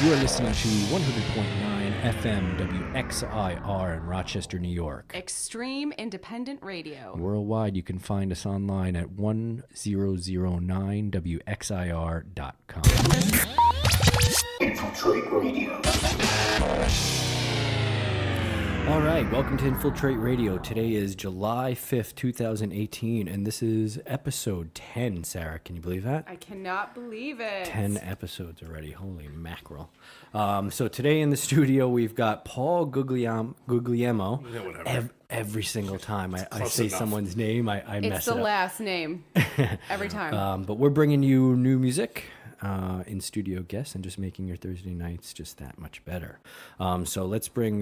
You are listening to 100.9 FM WXIR in Rochester, New York. Extreme Independent Radio. Worldwide, you can find us online at 1009wxir.com. Infiltrate Radio. All right, welcome to Infiltrate Radio. Today is July 5th, 2018, and this is episode 10, Sarah. Can you believe that? I cannot believe it. 10 episodes already. Holy mackerel. So today in the studio, we've got Paul Gugliemo. Yeah, whatever. Every single time I Close say enough. someone's name, I mess it up. It's the last name every time. But we're bringing you new music, in studio guests, and just making your Thursday nights just that much better. So let's bring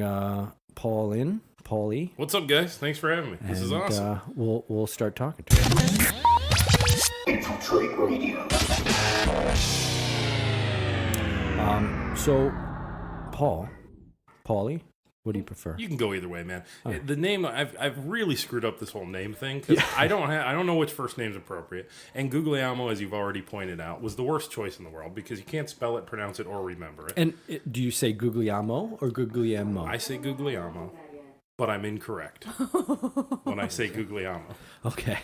Paul in. Paulie. What's up, guys? Thanks for having me. This is awesome. We'll start talking to him. Infiltrate Radio. So, Paulie, what do you prefer? You can go either way, man. The name I've really screwed up this whole name thing because I don't know which first name's appropriate. And Gugliemo, as you've already pointed out, was the worst choice in the world because you can't spell it, pronounce it, or remember it. And do you say Guglielmo or Guglielmo? I say Gugliemo, but I'm incorrect when I say Guglielmo Okay.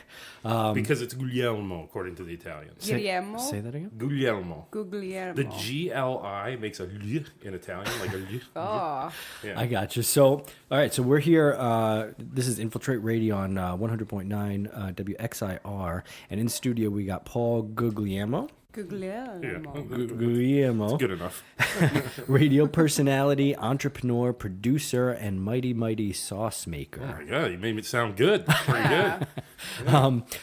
because it's Guglielmo according to the Italians. Gugliemo. Say that again. Guglielmo. Guglielmo. The GLI makes a L in Italian, like a L. Oh, Yeah. I got you. So, all right. So we're here. This is Infiltrate Radio on 100.9 WXIR, and in studio we got Paul Guglielmo. Guglielmo. Guglielmo, Good enough. radio personality, entrepreneur, producer, and mighty sauce maker. Oh my God, you made me sound good. Pretty good.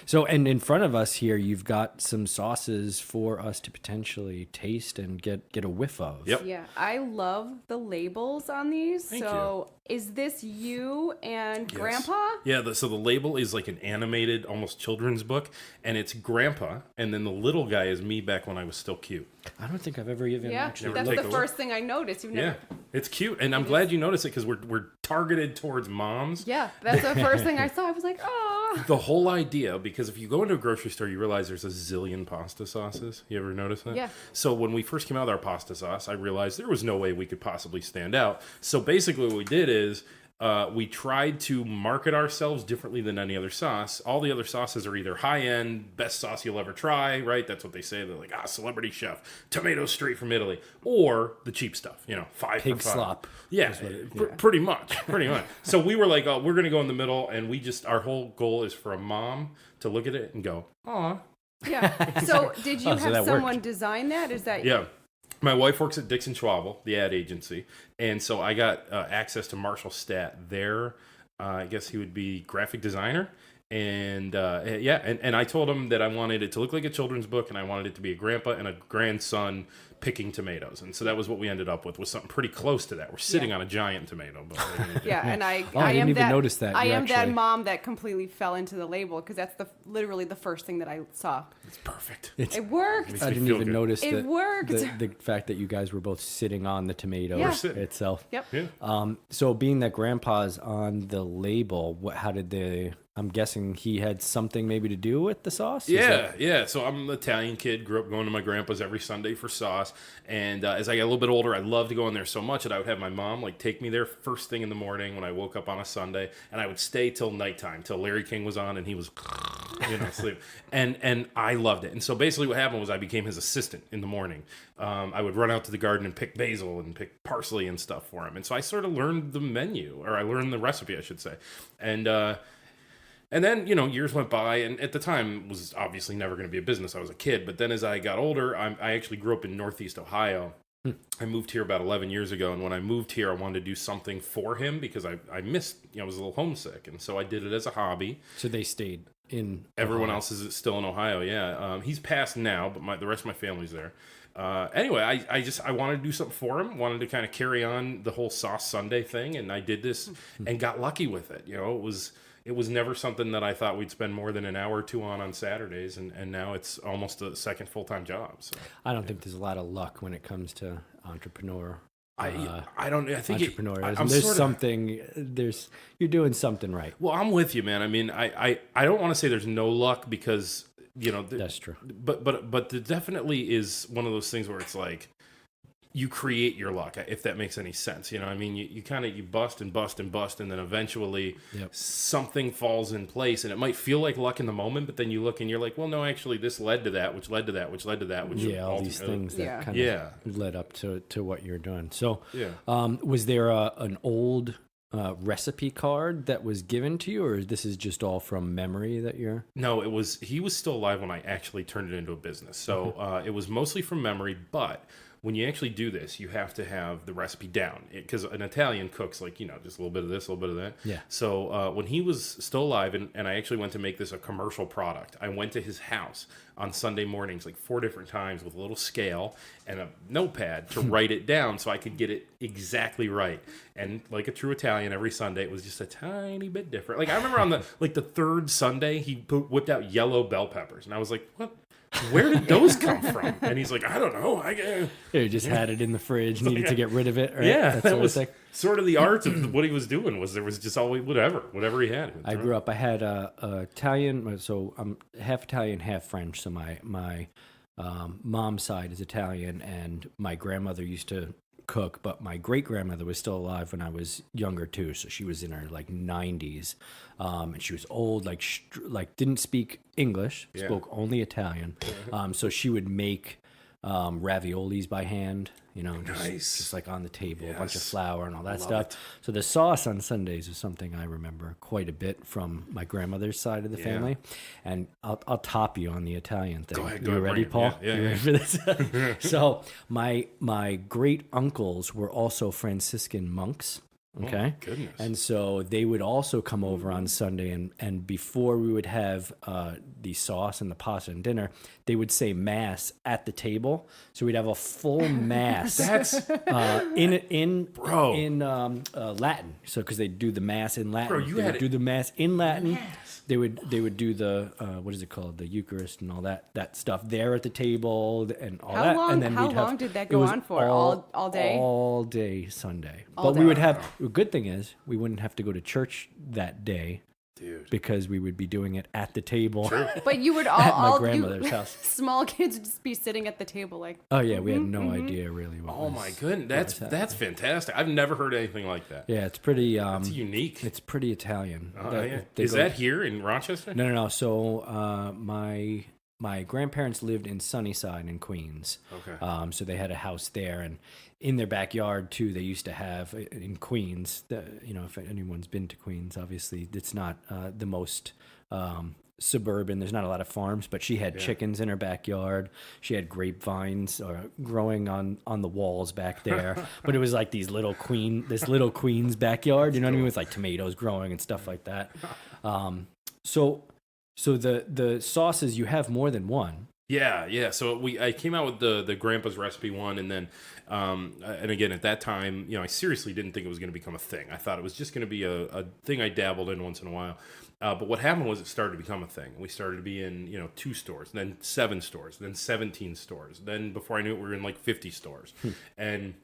So, and in front of us here, you've got some sauces for us to potentially taste and get a whiff of. Yep. Yeah, I love the labels on these. Thank so, is this you and Yes. Grandpa? Yeah, so the label is like an animated, almost children's book, and it's Grandpa, and then the little guy is me back when I was still cute. I don't think I've ever even Yeah, actually that's take the a look. first thing I noticed. You've never. Yeah, it's cute, and I'm glad you noticed it because we're targeted towards moms. Yeah, that's the first thing I saw. I was like, oh. The whole idea, because if you go into a grocery store, you realize there's a zillion pasta sauces. You ever notice that? Yeah. So when we first came out with our pasta sauce, I realized there was no way we could possibly stand out. So basically what we did is we tried to market ourselves differently than any other sauce. All the other sauces are either high-end, best sauce you'll ever try, right? That's what they say. They're like, celebrity chef, tomatoes straight from Italy. Or the cheap stuff, 5 Pig for $5. slop. Yeah, pretty much. So we were like, we're going to go in the middle, and our whole goal is for a mom to look at it and go, aw. Yeah. So, did you so have that someone worked. design that? Is that Yeah. My wife works at Dixon Schwabel, the ad agency, and so I got access to Marshall Statt there. I guess he would be graphic designer. And and I told him that I wanted it to look like a children's book, and I wanted it to be a grandpa and a grandson picking tomatoes, and so that was what we ended up with, was something pretty close to that. We're sitting on a giant tomato, but Yeah, and I I am didn't even that, notice that. I You am that actually- mom that completely fell into the label because that's literally the first thing that I saw. it's perfect. It worked. Makes I me didn't feel even good. notice It that worked. The fact that you guys were both sitting on the tomato Yeah. We're sitting. itself. Yep. Yeah. So being that Grandpa's on the label, how did they? I'm guessing he had something maybe to do with the sauce. Is that- Yeah. So I'm an Italian kid, grew up going to my grandpa's every Sunday for sauce. And as I got a little bit older, I loved to go in there so much that I would have my mom take me there first thing in the morning when I woke up on a Sunday, and I would stay till nighttime, till Larry King was on and he was, sleep. And I loved it. And so basically what happened was I became his assistant in the morning. I would run out to the garden and pick basil and pick parsley and stuff for him. And so I sort of learned the menu, or I learned the recipe, I should say. And then, years went by, and at the time, it was obviously never going to be a business. I was a kid. But then as I got older, I actually grew up in Northeast Ohio. I moved here about 11 years ago, and when I moved here, I wanted to do something for him because I missed, I was a little homesick. And so I did it as a hobby. So they stayed in. Everyone Ohio. else is still in Ohio, yeah. He's passed now, but the rest of my family's there. Anyway, I wanted to do something for him, wanted to kind of carry on the whole Sauce Sunday thing, and I did this and got lucky with it. It was never something that I thought we'd spend more than an hour or two on Saturdays, and now it's almost a second full-time job. So I don't think there's a lot of luck when it comes to entrepreneur. I don't. I think entrepreneurism. I'm There's sorta- something. You're doing something right. Well, I'm with you, man. I mean, I don't want to say there's no luck because That's true. But there definitely is one of those things where it's like you create your luck, if that makes any sense. You know, I mean, you kind of, you bust and bust and bust, and then eventually something falls in place, and it might feel like luck in the moment, but then you look and you're like, well, no, actually this led to that, which led to that, which led to that, which all these things that kind of led up to what you're doing. So was there an old recipe card that was given to you, or this is just all from memory that you're... No, he was still alive when I actually turned it into a business. So it was mostly from memory, but when you actually do this, you have to have the recipe down, because an Italian cooks like, you know, just a little bit of this, a little bit of that. Yeah. So when he was still alive, and I actually went to make this a commercial product, I went to his house on Sunday mornings, like 4 different times, with a little scale and a notepad to write it down so I could get it exactly right. And like a true Italian, every Sunday it was just a tiny bit different. Like I remember on the 3rd Sunday, he whipped out yellow bell peppers, and I was like, what? Where did those come from? And he's like, I don't know. You just had it in the fridge, needed to get rid of it, right? Yeah, that was sort of the art of what he was doing. Was there was just always whatever he had. I grew up. I had a Italian, so I'm half Italian, half French. So my mom's side is Italian, and my grandmother used to cook, but my great grandmother was still alive when I was younger too, so she was in her like 90s, and she was old, like didn't speak English, spoke only Italian. So she would make raviolis by hand, you know, just like on the table, a bunch of flour and all that stuff. So the sauce on Sundays is something I remember quite a bit from my grandmother's side of the family. And I'll top you on the Italian thing. Go ahead, you ready, Paul? Yeah, you ready for this? So my great uncles were also Franciscan monks. Okay. Oh, goodness. And so they would also come over on Sunday, and before we would have the sauce and the pasta and dinner, they would say mass at the table. So we'd have a full mass. That's in Latin. So because they do the mass in Latin, Bro, would do the mass in Latin. They would do the what is it called, the Eucharist and all that stuff there at the table and all that. Long, and then how long did that go on for? All day? All day Sunday. All But day. we would have. The good thing is we wouldn't have to go to church that day. Dude. Because we would be doing it at the table. But you would at my grandmother's house. Small kids would just be sitting at the table like. Oh yeah, we had no idea really what. Oh my goodness, that's fantastic. I've never heard anything like that. Yeah, it's pretty. It's unique. It's pretty Italian. Is that here in Rochester? No. So my grandparents lived in Sunnyside in Queens. Okay. So they had a house there, and in their backyard too, they used to have in Queens. If anyone's been to Queens, obviously it's not the most suburban. There's not a lot of farms, but she had chickens in her backyard. She had grapevines growing on the walls back there. But it was like this little queen's backyard. You know what I mean, with like tomatoes growing and stuff like that. So the sauces, you have more than one. Yeah. So I came out with the grandpa's recipe one, and then and again at that time, I seriously didn't think it was going to become a thing. I thought it was just going to be a thing I dabbled in once in a while. But what happened was it started to become a thing. We started to be in 2 stores, then 7 stores, then 17 stores. Then before I knew it, we were in like 50 stores, and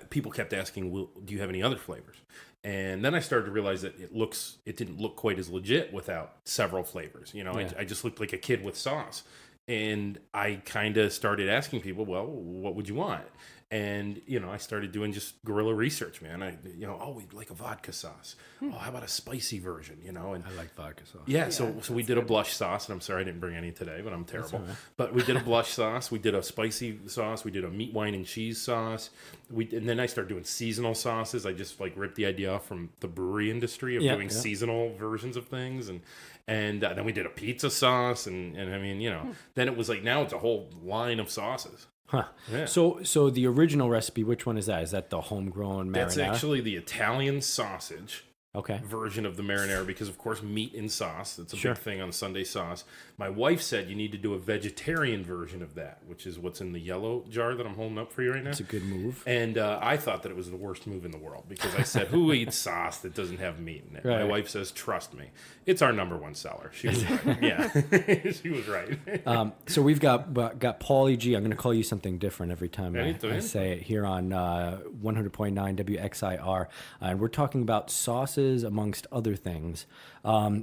people kept asking, "Well, do you have any other flavors?" And then I started to realize that it didn't look quite as legit without several flavors. I just looked like a kid with sauce. And I kind of started asking people, well, what would you want? And, I started doing just guerrilla research, man. We'd like a vodka sauce. Oh, how about a spicy version, And I like vodka sauce. Yeah, so we did a blush sauce, and I'm sorry I didn't bring any today, but I'm terrible. Right. But we did a blush sauce. We did a spicy sauce. We did a meat, wine, and cheese sauce. And then I started doing seasonal sauces. I just ripped the idea off from the brewery industry of doing seasonal versions of things. And then we did a pizza sauce, and I mean, then it was like, now it's a whole line of sauces. Huh. Yeah. So the original recipe, which one is that? Is that the homegrown marinara? That's actually the Italian sausage okay. version of the marinara, because of course meat in sauce, that's a big thing on Sunday sauce. My wife said you need to do a vegetarian version of that, which is what's in the yellow jar that I'm holding up for you right now. It's a good move. And I thought that it was the worst move in the world, because I said, who eats sauce that doesn't have meat in it? Right. My wife says, trust me, it's our #1 seller. She was right. Yeah, she was right. So we've got Paulie G. I'm going to call you something different every time I say it here on 100.9 WXIR. And we're talking about sauces amongst other things.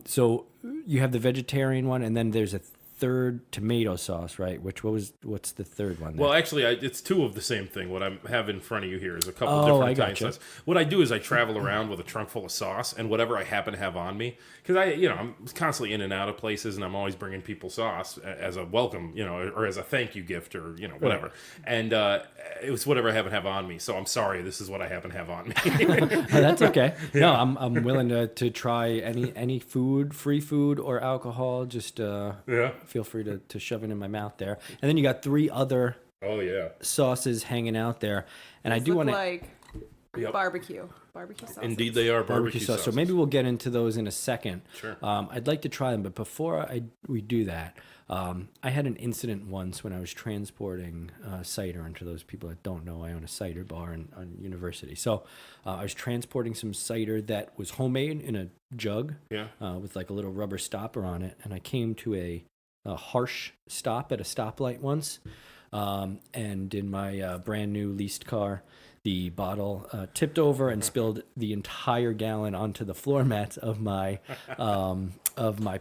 So you have the vegetarian one, and then there's a third tomato sauce, right? What's the third one? Well, actually, it's two of the same thing. What I have in front of you here is a couple Oh, different I Italian gotcha. sauce. What I do is I travel around with a trunk full of sauce and whatever I happen to have on me, because I'm constantly in and out of places, and I'm always bringing people sauce as a welcome, or as a thank you gift, or whatever. And it was whatever I happen to have on me. So I'm sorry, this is what I happen to have on me. Oh, that's okay. No, I'm willing to try any food, free food or alcohol. Just feel free to shove it in my mouth there. And then you got 3 other Oh yeah, sauces hanging out there, and I do Look want to like Yep. barbecue sauce. Indeed, they are barbecue sauce. So maybe we'll get into those in a second. Sure. I'd like to try them, but before we do that, I had an incident once when I was transporting cider. And for those people that don't know, I own a cider bar on University. So I was transporting some cider that was homemade in a jug with like a little rubber stopper on it. And I came to a harsh stop at a stoplight once. And in my brand new leased car, the bottle tipped over and spilled the entire gallon onto the floor mats of my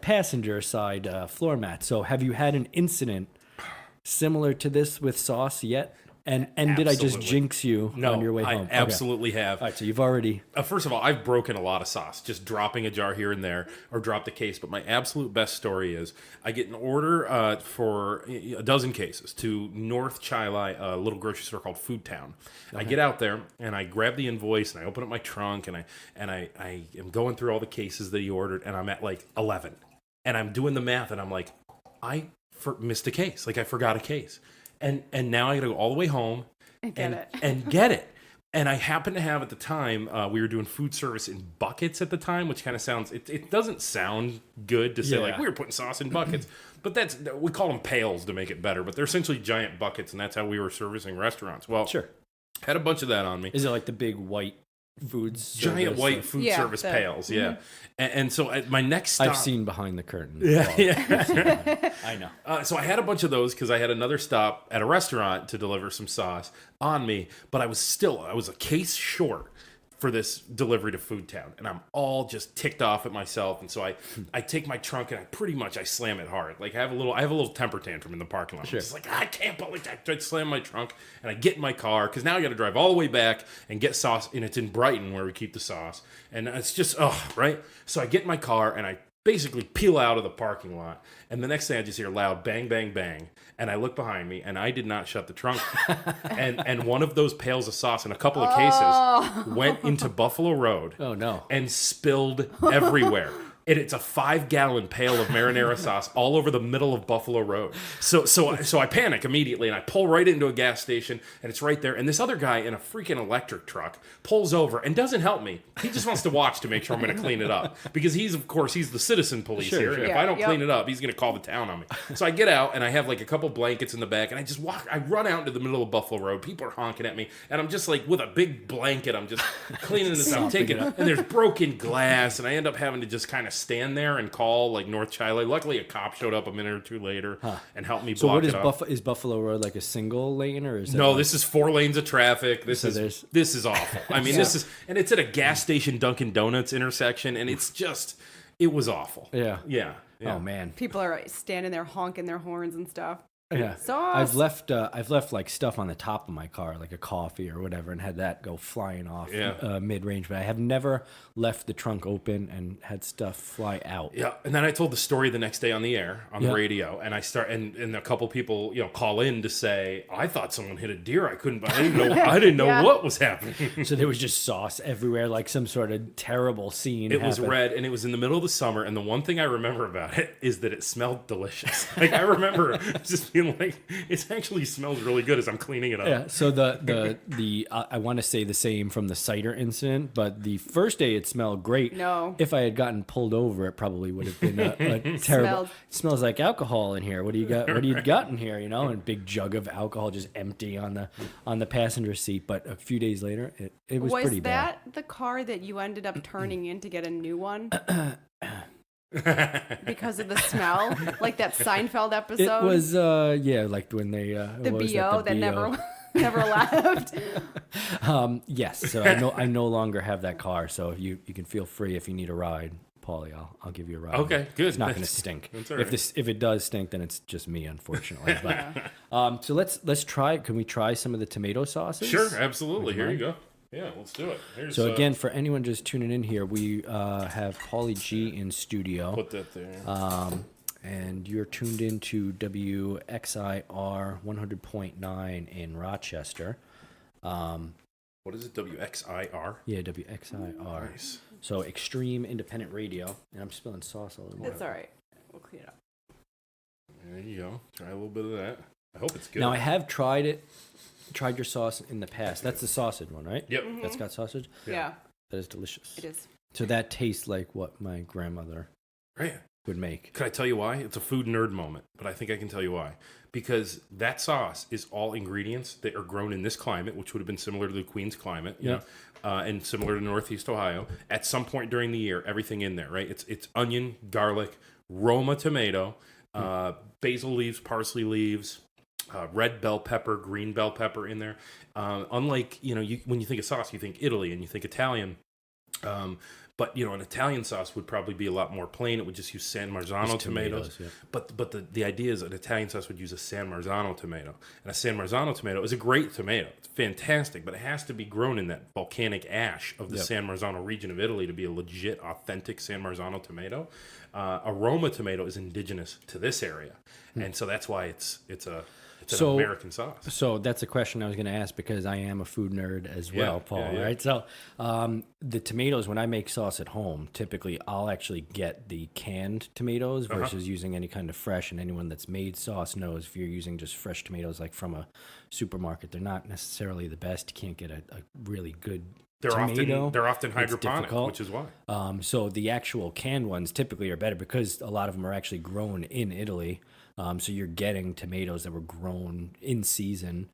passenger side floor mat. So have you had an incident similar to this with sauce yet? And did I just Absolutely. jinx you on your way home? I Okay. absolutely have. All right, so you've already... First of all, I've broken a lot of sauce, just dropping a jar here and there, or dropped a case. But my absolute best story is I get an order for a dozen cases to North Chilai, a little grocery store called Food Town. Okay. I get out there and I grab the invoice and I open up my trunk and I am going through all the cases that he ordered, and I'm at like 11, and I'm doing the math and I'm like, I missed a case, like I forgot a case. And now I got to go all the way home and get it. And I happen to have at the time, we were doing food service in buckets at the time, which kind of sounds, it doesn't sound good to say like we were putting sauce in buckets, but we call them pails to make it better, but they're essentially giant buckets, and that's how we were servicing restaurants. Well, Sure. had a bunch of that on me. Is it like the big white food service? Giant white food service pails, and so at my next stop, I've seen behind the curtain. I know. So I had a bunch of those because I had another stop at a restaurant to deliver some sauce on me, but I was a case short for this delivery to Food Town, and I'm all just ticked off at myself. And so I take my trunk and I slam it hard. Like I have a little temper tantrum in the parking lot. Sure. I'm just like, I can't believe that. I slam my trunk and I get in my car because now I got to drive all the way back and get sauce, and it's in Brighton where we keep the sauce, and it's just right. So I get in my car and I basically peel out of the parking lot, and the next thing I just hear loud bang, bang, bang, and I look behind me, and I did not shut the trunk, and one of those pails of sauce in a couple of cases went into Buffalo Road. Oh, no. And spilled everywhere. It's a 5-gallon pail of marinara sauce all over the middle of Buffalo Road. So I panic immediately, and I pull right into a gas station, and it's right there. And this other guy in a freaking electric truck pulls over and doesn't help me. He just wants to watch to make sure I'm going to clean it up, because he's the citizen police here. Sure. And if I don't clean it up, he's going to call the town on me. So I get out, and I have like a couple blankets in the back, and I just I run out into the middle of Buffalo Road. People are honking at me, and I'm just like with a big blanket, I'm just cleaning this up, taking it, and there's broken glass, and I end up having to just kind of stand there and call like North Chile. Luckily, a cop showed up a minute or two later and helped me block So what it is Buffalo Road like a single lane, or is it No, like... this is 4 lanes of traffic. This is awful. I mean, and it's at a gas station Dunkin' Donuts intersection, and it was awful. Yeah. Yeah. Oh man. People are standing there honking their horns and stuff. Yeah. Sauce. I've left like stuff on the top of my car, like a coffee or whatever, and had that go flying off mid range. But I have never left the trunk open and had stuff fly out. Yeah, and then I told the story the next day on the air, on the radio, and and a couple people, call in to say, I thought someone hit a deer. I didn't know what was happening. So there was just sauce everywhere, like some sort of terrible scene. It was red, and it was in the middle of the summer, and the one thing I remember about it is that it smelled delicious. Like I remember just being like, it actually smells really good as I'm cleaning it up. Yeah. So the I want to say the same from the cider incident, but the first day it smelled great. No. If I had gotten pulled over, it probably would have been a terrible. It smells like alcohol in here. What do you got? What do you got in here? And a big jug of alcohol just empty on the passenger seat. But a few days later, it was pretty bad. Was that the car that you ended up turning in to get a new one? Because of the smell, like that Seinfeld episode. It was like when they the BO that BO? never left. Yes, so I no longer have that car, so you can feel free if you need a ride. Paulie. I'll give you a ride. Okay, good. It's not going to stink. That's all If right. if it does stink, then it's just me, unfortunately. But so let's try. Can we try some of the tomato sauces? Sure, absolutely. Here you go. Yeah, let's do it. Here's, So again, for anyone just tuning in here, we have Paulie G in studio. put that there. And you're tuned into WXIR 100.9 in Rochester. What is it? WXIR? Yeah, WXIR. Nice. So extreme independent radio. And I'm spilling sauce all over. It's all right. We'll clean it up. There you go. Try a little bit of that. I hope it's good. Now I have tried your sauce in the past. That's the sausage one, right? Yep. That's got sausage. Yeah, That is delicious. it is. So that tastes like what my grandmother Right. would make. Could I tell you why? It's a food nerd moment, but I think I can tell you why. Because that sauce is all ingredients that are grown in this climate, which would have been similar to the Queen's climate, you know, and similar to Northeast Ohio. At some point during the year, everything in there, right? It's onion, garlic, Roma tomato, basil leaves, parsley leaves, red bell pepper, green bell pepper in there. Unlike, you know, when you think of sauce, you think Italy and you think Italian. But, you know, an Italian sauce would probably be a lot more plain. It would just use San Marzano Just tomatoes. yeah. But the idea is an Italian sauce would use a San Marzano tomato. And a San Marzano tomato is a great tomato. It's fantastic, but it has to be grown in that volcanic ash of the San Marzano region of Italy to be a legit, authentic San Marzano tomato. A Roma tomato is indigenous to this area. And so that's why it's an American sauce. So that's a question I was going to ask because I am a food nerd as well, Paul. yeah. Right? So the tomatoes, when I make sauce at home, typically I'll actually get the canned tomatoes versus using any kind of fresh. And anyone that's made sauce knows if you're using just fresh tomatoes, like from a supermarket, they're not necessarily the best. You can't get a really good tomato. They're often It's hydroponic, difficult. which is why. So the actual canned ones typically are better because a lot of them are actually grown in Italy. So you're getting tomatoes that were grown in season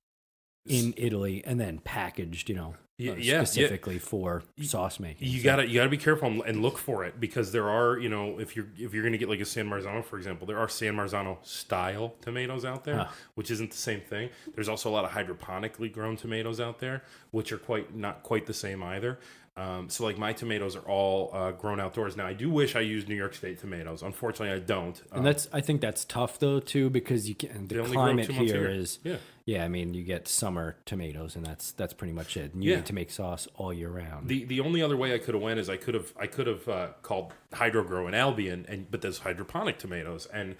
in Italy and then packaged, you know, specifically for sauce making. You gotta be careful and look for it because there are, you know, if you're gonna get like a San Marzano, for example, there are San Marzano style tomatoes out there, which isn't the same thing. There's also a lot of hydroponically grown tomatoes out there, which are not quite the same either. So like my tomatoes are all grown outdoors. Now I do wish I used New York State tomatoes. Unfortunately, I don't. And I think that's tough though too because the only grow climate 2 months here a year. is Yeah. I mean you get summer tomatoes and that's pretty much it. And you need to make sauce all year round. The only other way I could have went is I could have called Hydrogrow in Albion, but there's hydroponic tomatoes, and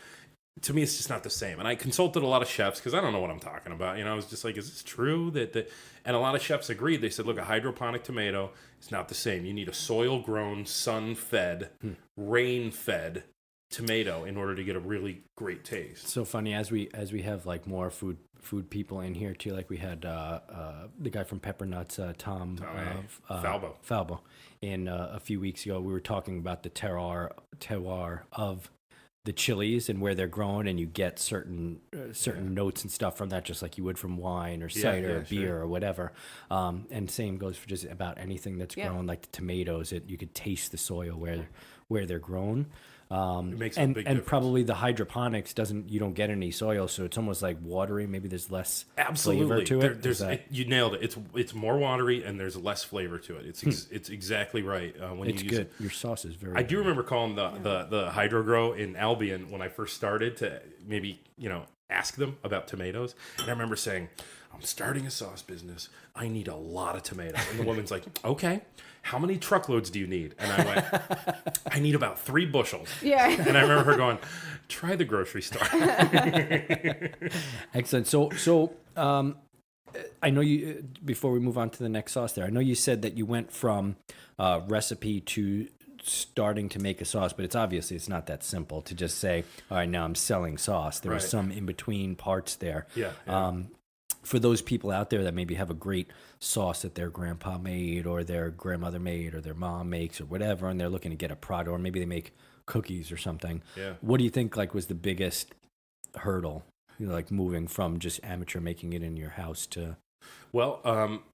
to me it's just not the same. And I consulted a lot of chefs because I don't know what I'm talking about. You know, I was just like, is this true? And a lot of chefs agreed. They said, look, a hydroponic tomato is not the same. You need a soil-grown, sun-fed, rain-fed tomato in order to get a really great taste. So funny as we have like more food people in here too. Like we had the guy from Pepper Nuts, Tom Falbo, and a few weeks ago we were talking about the terroir of the chilies and where they're grown, and you get certain notes and stuff from that, just like you would from wine or cider or beer or whatever. And same goes for just about anything that's grown, like the tomatoes. You could taste the soil where they're grown. It makes a and big and difference. probably the hydroponics you don't get any soil, so it's almost like watery. Maybe there's less flavor to it. You nailed it. It's more watery and there's less flavor to it. It's exactly right. When It's you use good. Your sauce is very. I do remember calling the Hydrogrow in Albion when I first started to maybe, you know, ask them about tomatoes. And I remember saying, I'm starting a sauce business. I need a lot of tomatoes. And the woman's like, okay, how many truckloads do you need? And I went, I need about 3 bushels. Yeah. And I remember her going, try the grocery store. Excellent. So I know you, before we move on to the next sauce there, I know you said that you went from recipe to starting to make a sauce, but it's not that simple to just say, all right, now I'm selling sauce. There was some in between parts there. Yeah. For those people out there that maybe have a great sauce that their grandpa made or their grandmother made or their mom makes or whatever, and they're looking to get a product, or maybe they make cookies or something. Yeah. What do you think was the biggest hurdle, like moving from just amateur making it in your house to? Well,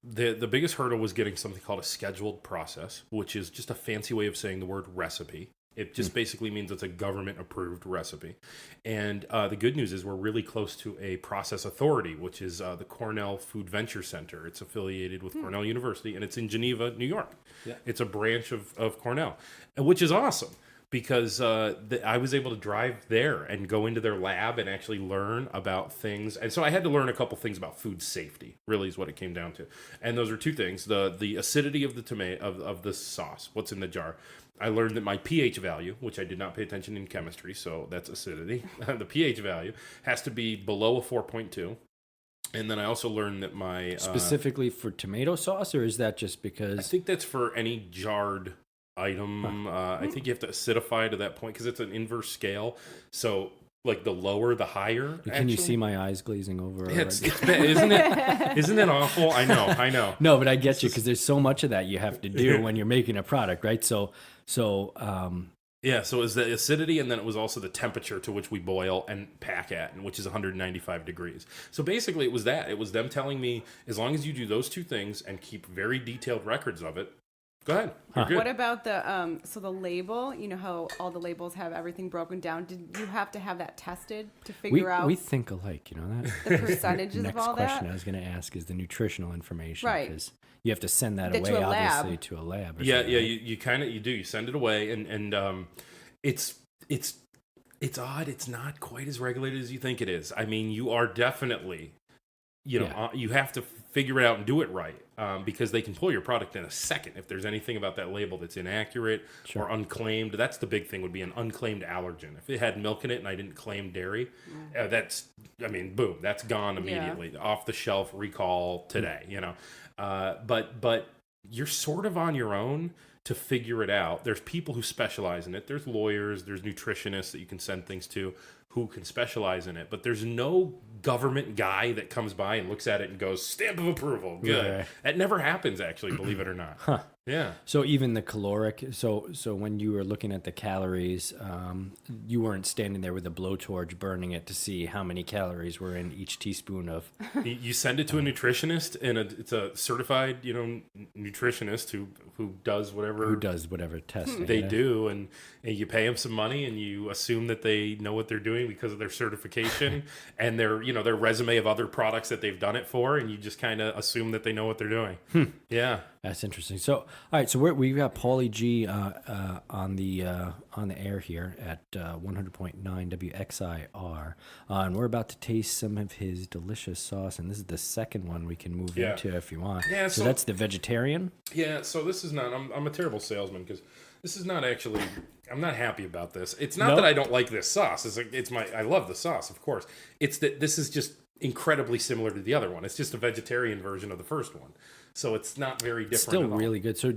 the biggest hurdle was getting something called a scheduled process, which is just a fancy way of saying the word recipe. It just basically means it's a government-approved recipe. And the good news is we're really close to a process authority, which is the Cornell Food Venture Center. It's affiliated with Cornell University, and it's in Geneva, New York. Yeah. It's a branch of Cornell, which is awesome. because I was able to drive there and go into their lab and actually learn about things. And so I had to learn a couple things about food safety, really is what it came down to. And those are two things: the acidity of the tomato of the sauce, what's in the jar. I learned that my pH value, which I did not pay attention in chemistry, so that's acidity. The pH value has to be below a 4.2. And then I also learned that my Specifically for tomato sauce, or is that just I because? think that's for any jarred item. I think you have to acidify to that point because it's an inverse scale. So, like the lower, the higher. Can you see my eyes glazing over? Yeah, it's bad, isn't it? Isn't it awful? I know. No, but I get you because there's so much of that you have to do when you're making a product, right? Yeah, so it was the acidity, and then it was also the temperature to which we boil and pack at, which is 195 degrees. So basically, it was that. It was them telling me, as long as you do those two things and keep very detailed records of it, go ahead. You're good. What about the so the label? You know how all the labels have everything broken down. Did you have to have that tested to figure out we think alike, you know that. the percentages Next of all question that? I was going to ask is the nutritional information, Right. because you have to send that Get away, to a lab. obviously, to a lab. Or Yeah, something, yeah, right? you kind of you send it away, and it's odd. It's not quite as regulated as you think it is. I mean, you are definitely, Yeah. you have to figure it out and do it right, because they can pull your product in a second if there's anything about that label that's inaccurate or unclaimed. That's the big thing, would be an unclaimed allergen. If it had milk in it and I didn't claim dairy, boom, that's gone immediately. Off the shelf, recall today. But you're sort of on your own to figure it out. There's people who specialize in it. There's lawyers, there's nutritionists that you can send things to who can specialize in it. But there's no government guy that comes by and looks at it and goes, stamp of approval, good. Right. That never happens, actually, believe it or not. Yeah. So even the caloric, so when you were looking at the calories, you weren't standing there with a blowtorch burning it to see how many calories were in each teaspoon of. You send it to a nutritionist, and it's a certified, nutritionist who does whatever testing they yeah. do, and you pay them some money, and you assume that they know what they're doing because of their certification and their resume of other products that they've done it for, and you just kind of assume that they know what they're doing. Yeah. That's interesting. So, all right. So we've got Paulie G on the air here at 100.9 WXIR, and we're about to taste some of his delicious sauce. And this is the second one we can move into if you want. Yeah. So that's the vegetarian. Yeah. So this is not. I'm a terrible salesman because this is not actually. I'm not happy about this. It's not that I don't like this sauce. I love the sauce, of course. It's that this is just incredibly similar to the other one. It's just a vegetarian version of the first one. So it's not very different. Still at all. really good. So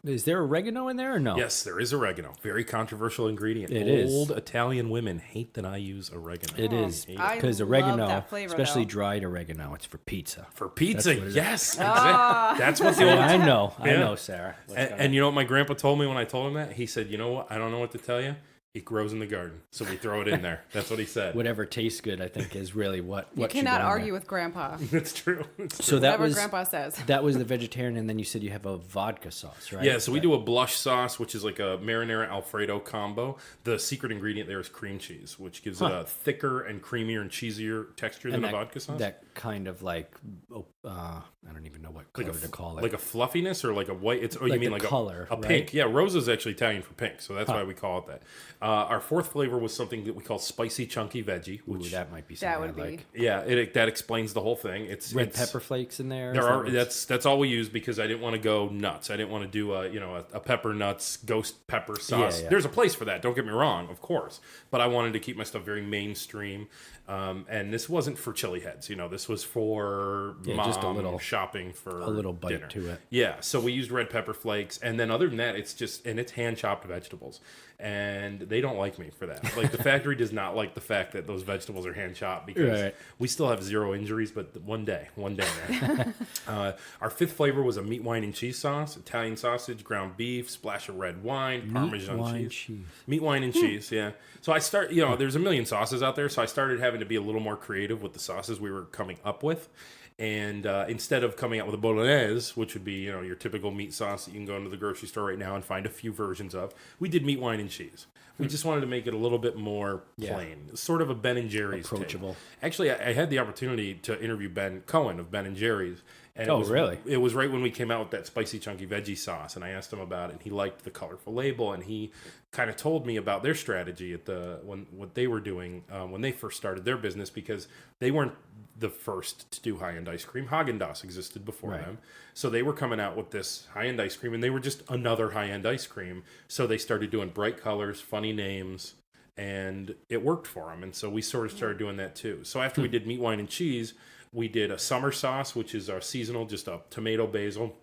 is there oregano in there or no? Yes, there is oregano. Very controversial ingredient. Old Italian women hate that I use oregano. It is. I Because love oregano, that flavor, especially though. dried oregano, it's for pizza. For pizza, That's what it yes. Exactly. That's what the old I know, Sarah. and you know what my grandpa told me when I told him that? He said, you know what? I don't know what to tell you. It grows in the garden, so we throw it in there. That's what he said. Whatever tastes good, I think, is really what You cannot argue with Grandpa. That's true. It's true. So that Whatever was Grandpa says. that was the vegetarian, and then you said you have a vodka sauce, right? Yeah, so we do a blush sauce, which is like a marinara Alfredo combo. The secret ingredient there is cream cheese, which gives it a thicker and creamier and cheesier texture than a vodka sauce. That kind of like, I don't even know what color to call it. Like a fluffiness or like a white? Like you mean the like color, a right? pink? Yeah, Rosa is actually Italian for pink, so that's why we call it that. Our fourth flavor was something that we call spicy chunky veggie, which that might be That something would I be. like. yeah, that explains the whole thing. It's Red pepper flakes in there. There Is that are what's- that's all we use because I didn't want to go nuts. I didn't want to do a pepper nuts ghost pepper sauce. Yeah. There's a place for that. Don't get me wrong, of course, but I wanted to keep my stuff very mainstream. And this wasn't for chili heads. This was for mom just a little- shopping for a little bite dinner. to it. Yeah, so we used red pepper flakes, and then other than that, it's hand chopped vegetables, and they don't like me for that. Like the factory does not like the fact that those vegetables are hand chopped because Right. we still have zero injuries, but one day, man. Our fifth flavor was a meat, wine, and cheese sauce, Italian sausage, ground beef, splash of red wine, Parmesan wine, cheese. Meat, wine, and cheese, yeah. So I there's a million sauces out there, so I started having to be a little more creative with the sauces we were coming up with. And instead of coming out with a bolognese, which would be your typical meat sauce that you can go into the grocery store right now and find a few versions of, we did meat, wine, and cheese. We just wanted to make it a little bit more plain, sort of a Ben and Jerry's approachable. take. Actually, I had the opportunity to interview Ben Cohen of Ben and Jerry's, And Oh, really? It was right when we came out with that spicy chunky veggie sauce, and I asked him about it, and he liked the colorful label, and he kind of told me about their strategy at what they were doing when they first started their business, because they weren't the first to do high-end ice cream. Haagen-Dazs existed before Right. them, so they were coming out with this high-end ice cream, and they were just another high-end ice cream. So they started doing bright colors, funny names, and it worked for them. And so we sort of started doing that too. So after we did meat, wine, and cheese, we did a summer sauce, which is our seasonal, just a tomato basil.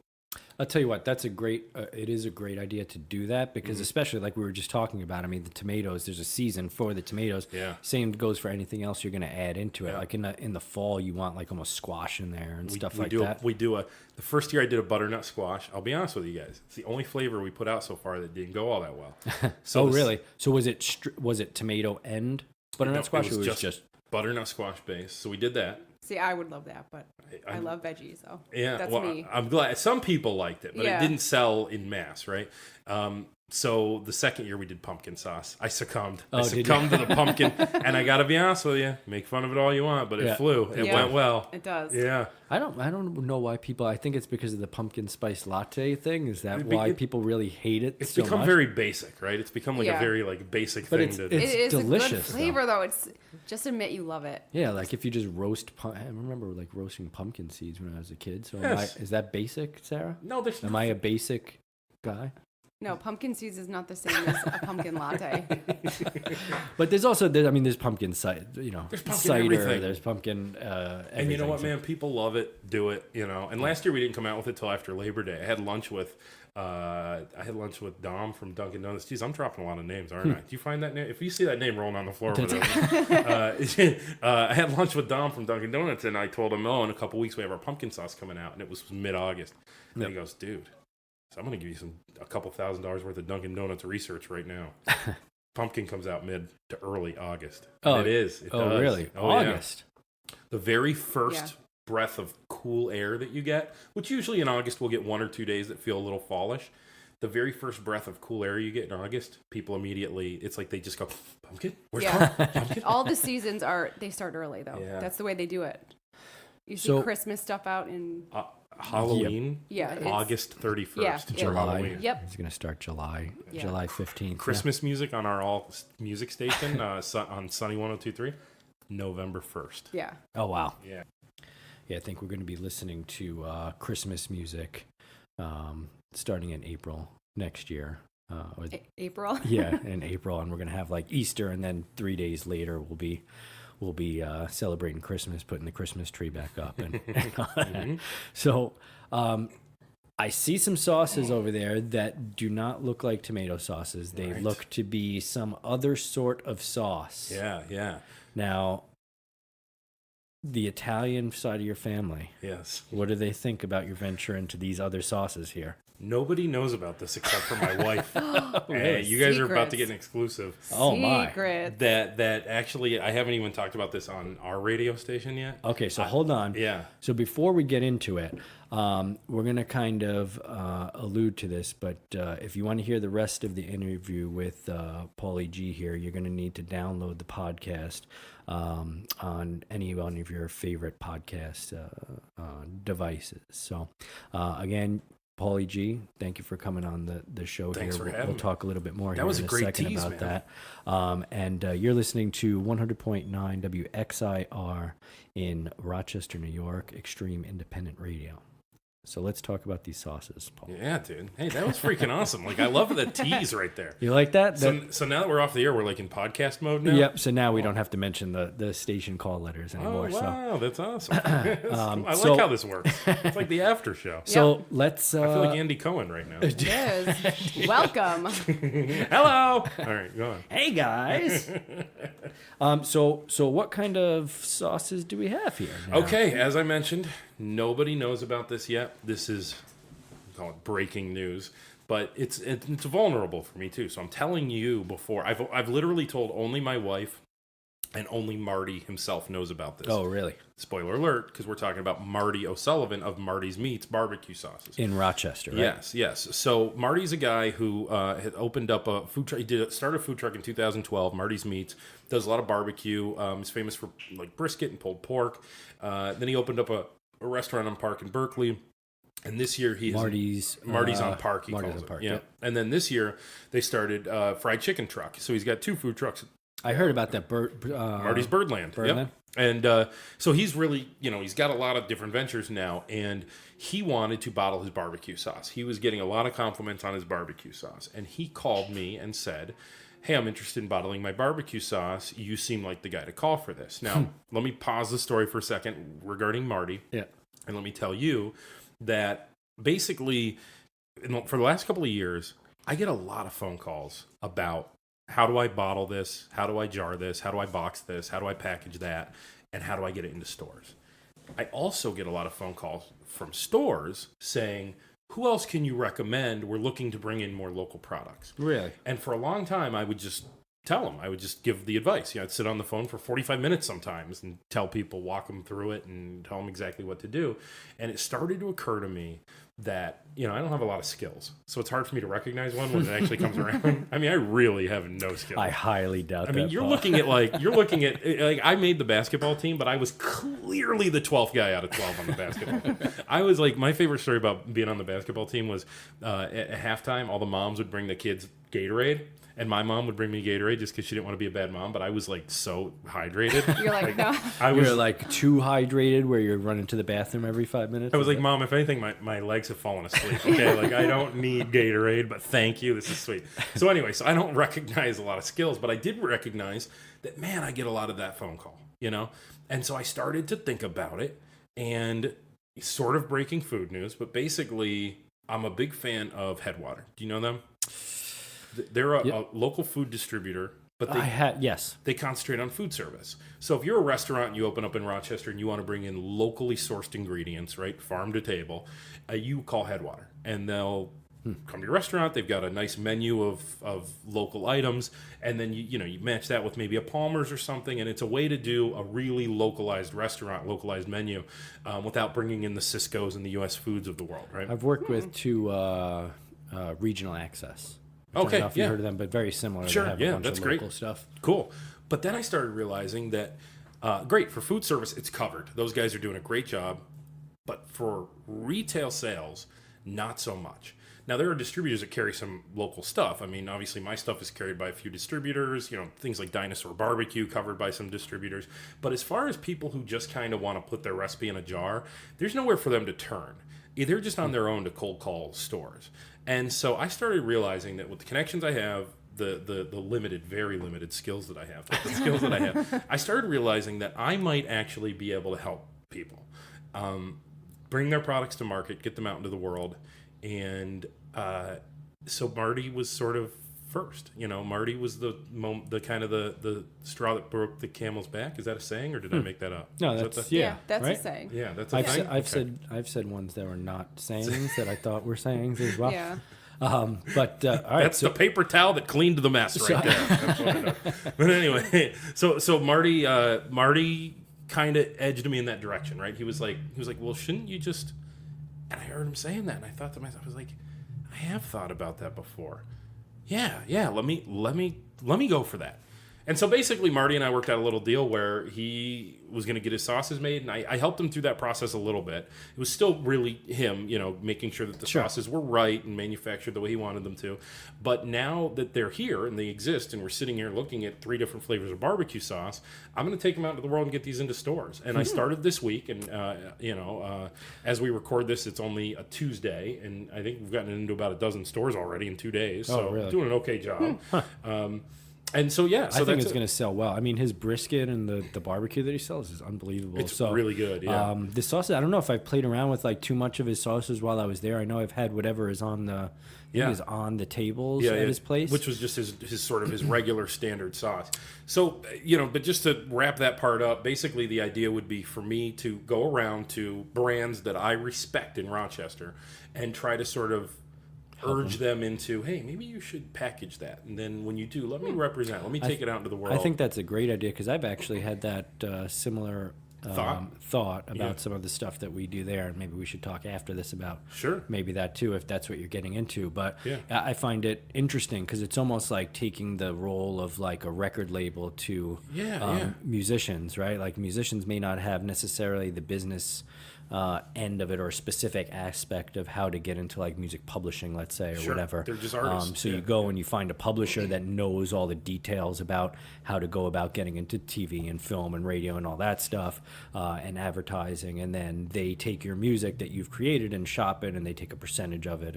I'll tell you what, that's a great. It is a great idea to do that because, especially like we were just talking about. I mean, the tomatoes. There's a season for the tomatoes. Yeah. Same goes for anything else you're going to add into it. Like in the fall, you want like almost squash in there and stuff like that. The first year I did a butternut squash. I'll be honest with you guys, it's the only flavor we put out so far that didn't go all that well. So really? So was it tomato and butternut squash? It was just butternut squash base. So we did that. See, I would love that, but I love veggies, so Yeah, that's well, me. I'm glad some people liked it, but Yeah. it didn't sell in mass, right? So the second year we did pumpkin sauce. I succumbed. I did you? succumbed to the pumpkin, and I got to be honest with you, make fun of it all you want, but it Yeah. flew. It Yeah. went well. It does. Yeah. I don't know why people. I think it's because of the pumpkin spice latte thing. Is that why people really hate it? It's so become much? very basic, right? It's become like a Yeah. very like basic But thing. it's- It is a delicious, good though. flavor, though. It's just admit you love it. Yeah, like if you just roast. I remember like roasting pumpkin seeds when I was a kid. So Yes. is that basic, Sarah? No, there's Am I a basic guy? No, pumpkin seeds is not the same as a pumpkin latte. But there's also there's pumpkin cider. There's pumpkin cider. everything. There's pumpkin. And you know what, everything. man? People love it. Do it. And last year we didn't come out with it till after Labor Day. I had lunch with Dom from Dunkin' Donuts. Geez, I'm dropping a lot of names, aren't I? Do you find that name? If you see that name rolling on the floor over there, I had lunch with Dom from Dunkin' Donuts, and I told him, in a couple weeks we have our pumpkin sauce coming out, and it was mid-August. And he goes, dude, so I'm going to give you a couple $1,000s worth of Dunkin' Donuts research right now. Pumpkin comes out mid to early August. And it is. It does. Really? Oh, yeah. August. The very first breath of cool air that you get, which usually in August we'll get 1 or 2 days that feel a little fallish. The very first breath of cool air you get in August, people immediately, it's like they just go, pumpkin? Where's pumpkin? All the seasons they start early, though. Yeah. That's the way they do it. You see So- Christmas stuff out in Halloween, Yeah, it's- August 31st Yeah, for July. Halloween. Yep. It's gonna start July. Yeah. July 15th. Christmas music on our all music station on Sunny 102.3, November 1st. Yeah. Oh wow. Yeah. Yeah, I think we're going to be listening to Christmas music starting in April next year. April. Yeah, in April, and we're going to have like Easter, and then 3 days later we'll be celebrating Christmas, putting the Christmas tree back up, and so. I see some sauces over there that do not look like tomato sauces. They Right. look to be some other sort of sauce. Yeah, yeah. Now, the Italian side of your family, Yes. what do they think about your venture into these other sauces here? Nobody knows about this except for my wife. Hey, really? you guys are about to Secrets. get an exclusive. Oh, my. Secret. That actually, I haven't even talked about this on our radio station yet. Okay, so hold on. Yeah. So before we get into it, we're going to kind of allude to this, but if you want to hear the rest of the interview with Paulie G here, you're going to need to download the podcast on any one of your favorite podcast devices. So again, Paulie G, thank you for coming on the show. Thanks here. for having We'll me. talk a little bit more That here was in a a great second tease, about man. that. And you're listening to 100.9 WXIR in Rochester, New York, Extreme Independent Radio. So let's talk about these sauces, Paul. Yeah, dude. Hey, that was freaking awesome. Like, I love the tease right there. You like that? So now that we're off the air, we're like in podcast mode now? Yep. So now we don't have to mention the station call letters Oh, anymore. wow. That's awesome. I so- like how this works. It's like the after show. So let's. I feel like Andy Cohen right now. It is. Welcome. Hello. All right, go on. hey guys. So what kind of sauces do we have here? now? Okay, as I mentioned, nobody knows about this yet. This is, we call it breaking news, but it's vulnerable for me too. So I'm telling you before. I've literally told only my wife, and only Marty himself knows about this. Oh, really? Spoiler alert, because we're talking about Marty O'Sullivan of Marty's Meats barbecue sauces. In Rochester, right? Yes. So Marty's a guy who had opened up a food truck. He started a food truck in 2012. Marty's Meats does a lot of barbecue. He's famous for like brisket and pulled pork. Then he opened up a a restaurant on Park in Berkeley. And this year Marty's on Park. He Marty's calls on Park. it. Yeah. Yep. And then this year they started fried chicken truck. So he's got 2 food trucks. I heard about that. Marty's Birdland. Birdland. Yep. And so he's really, he's got a lot of different ventures now. And he wanted to bottle his barbecue sauce. He was getting a lot of compliments on his barbecue sauce. And he called me and said, hey, I'm interested in bottling my barbecue sauce. You seem like the guy to call for this. Now, let me pause the story for a second regarding Marty. Yeah. And let me tell you that basically, for the last couple of years, I get a lot of phone calls about how do I bottle this? How do I jar this? How do I box this? How do I package that? And how do I get it into stores? I also get a lot of phone calls from stores saying, who else can you recommend? We're looking to bring in more local products. Really? And for a long time, I would just tell them. I would just give the advice. I'd sit on the phone for 45 minutes sometimes and tell people, walk them through it and tell them exactly what to do. And it started to occur to me that, I don't have a lot of skills. So it's hard for me to recognize one when it actually comes around. I mean, I really have no skills. I highly doubt that. I mean, you're looking at I made the basketball team, but I was clearly the 12th guy out of 12 on the basketball team. I was like, my favorite story about being on the basketball team was at halftime, all the moms would bring the kids Gatorade. And my mom would bring me Gatorade just because she didn't want to be a bad mom, but I was like so hydrated. You're like, no. You're like too hydrated where you're running to the bathroom every 5 minutes. I was like, Mom, if anything, my legs have fallen asleep. Okay, like I don't need Gatorade, but thank you. This is sweet. So anyway, I don't recognize a lot of skills, but I did recognize that, man, I get a lot of that phone call, And so I started to think about it and sort of breaking food news, but basically I'm a big fan of Headwater. Do you know them? They're a local food distributor, but they concentrate on food service. So if you're a restaurant and you open up in Rochester and you want to bring in locally sourced ingredients, right, farm to table, you call Headwater, and they'll come to your restaurant. They've got a nice menu of local items, and then you match that with maybe a Palmer's or something, and it's a way to do a really localized restaurant, localized menu, without bringing in the Cisco's and the U.S. Foods of the world, right? I've worked with 2 Regional Access. I don't know if you heard of them, but very similar. Sure, they have a bunch that's of great local stuff. Cool. But then I started realizing that, great, for food service, it's covered. Those guys are doing a great job. But for retail sales, not so much. Now, there are distributors that carry some local stuff. I mean, obviously, my stuff is carried by a few distributors, things like Dinosaur Barbecue covered by some distributors. But as far as people who just kind of want to put their recipe in a jar, there's nowhere for them to turn. They're just on their own to cold call stores. And so I started realizing that with the connections I have, the limited, very limited skills that I have, but the skills that I have, I started realizing that I might actually be able to help people bring their products to market, get them out into the world. And so Marty was sort of first. Marty was the kind of the straw that broke the camel's back. Is that a saying, or did I make that up? No, that's right? a saying. Yeah, that's a thing. I've said ones that were not sayings that I thought were sayings as well. Yeah. All right. That's the paper towel that cleaned the mess right there. That's what it is. But anyway, so Marty kind of edged me in that direction, right? He was like, well, shouldn't you just? And I heard him saying that, and I thought to myself, I was like, I have thought about that before. Yeah. Let me go for that. And so basically, Marty and I worked out a little deal where he was going to get his sauces made, and I helped him through that process a little bit. It was still really him, making sure that the sauces were right and manufactured the way he wanted them to. But now that they're here and they exist, and we're sitting here looking at 3 different flavors of barbecue sauce, I'm going to take them out into the world and get these into stores. And I started this week, and as we record this, it's only a Tuesday, and I think we've gotten it into about a dozen stores already in 2 days. So really? doing an okay job. And so, I think it's going to sell well. I mean, his brisket and the barbecue that he sells is unbelievable. It's really good, yeah. The sauces, I don't know if I played around with too much of his sauces while I was there. I know I've had whatever is on the is on the tables at his place. Which was just his sort of his regular standard sauce. So, but just to wrap that part up, basically the idea would be for me to go around to brands that I respect in Rochester and try to sort of urge them into, hey, maybe you should package that. And then when you do, let me represent. Let me take it out into the world. I think that's a great idea because I've actually had that similar thought about some of the stuff that we do there. And maybe we should talk after this about maybe that too, if that's what you're getting into. But I find it interesting because it's almost like taking the role of like a record label to musicians, right? Like musicians may not have necessarily the business end of it or a specific aspect of how to get into like music publishing, let's say, or Sure. whatever. They're just artists. So you go and you find a publisher that knows all the details about how to go about getting into TV and film and radio and all that stuff, and advertising, and then they take your music that you've created and shop it, and they take a percentage of it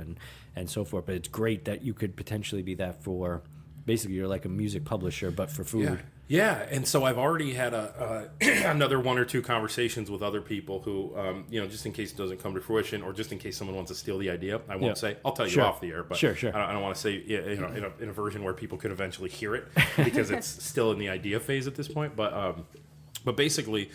and so forth. But it's great that you could potentially be that for, basically you're like a music publisher but for food. Yeah, and so I've already had another one or two conversations with other people who, just in case it doesn't come to fruition, or just in case someone wants to steal the idea, I won't say. I'll tell you off the air, but Sure. I don't want to say in a version where people could eventually hear it because it's still in the idea phase at this point. But basically,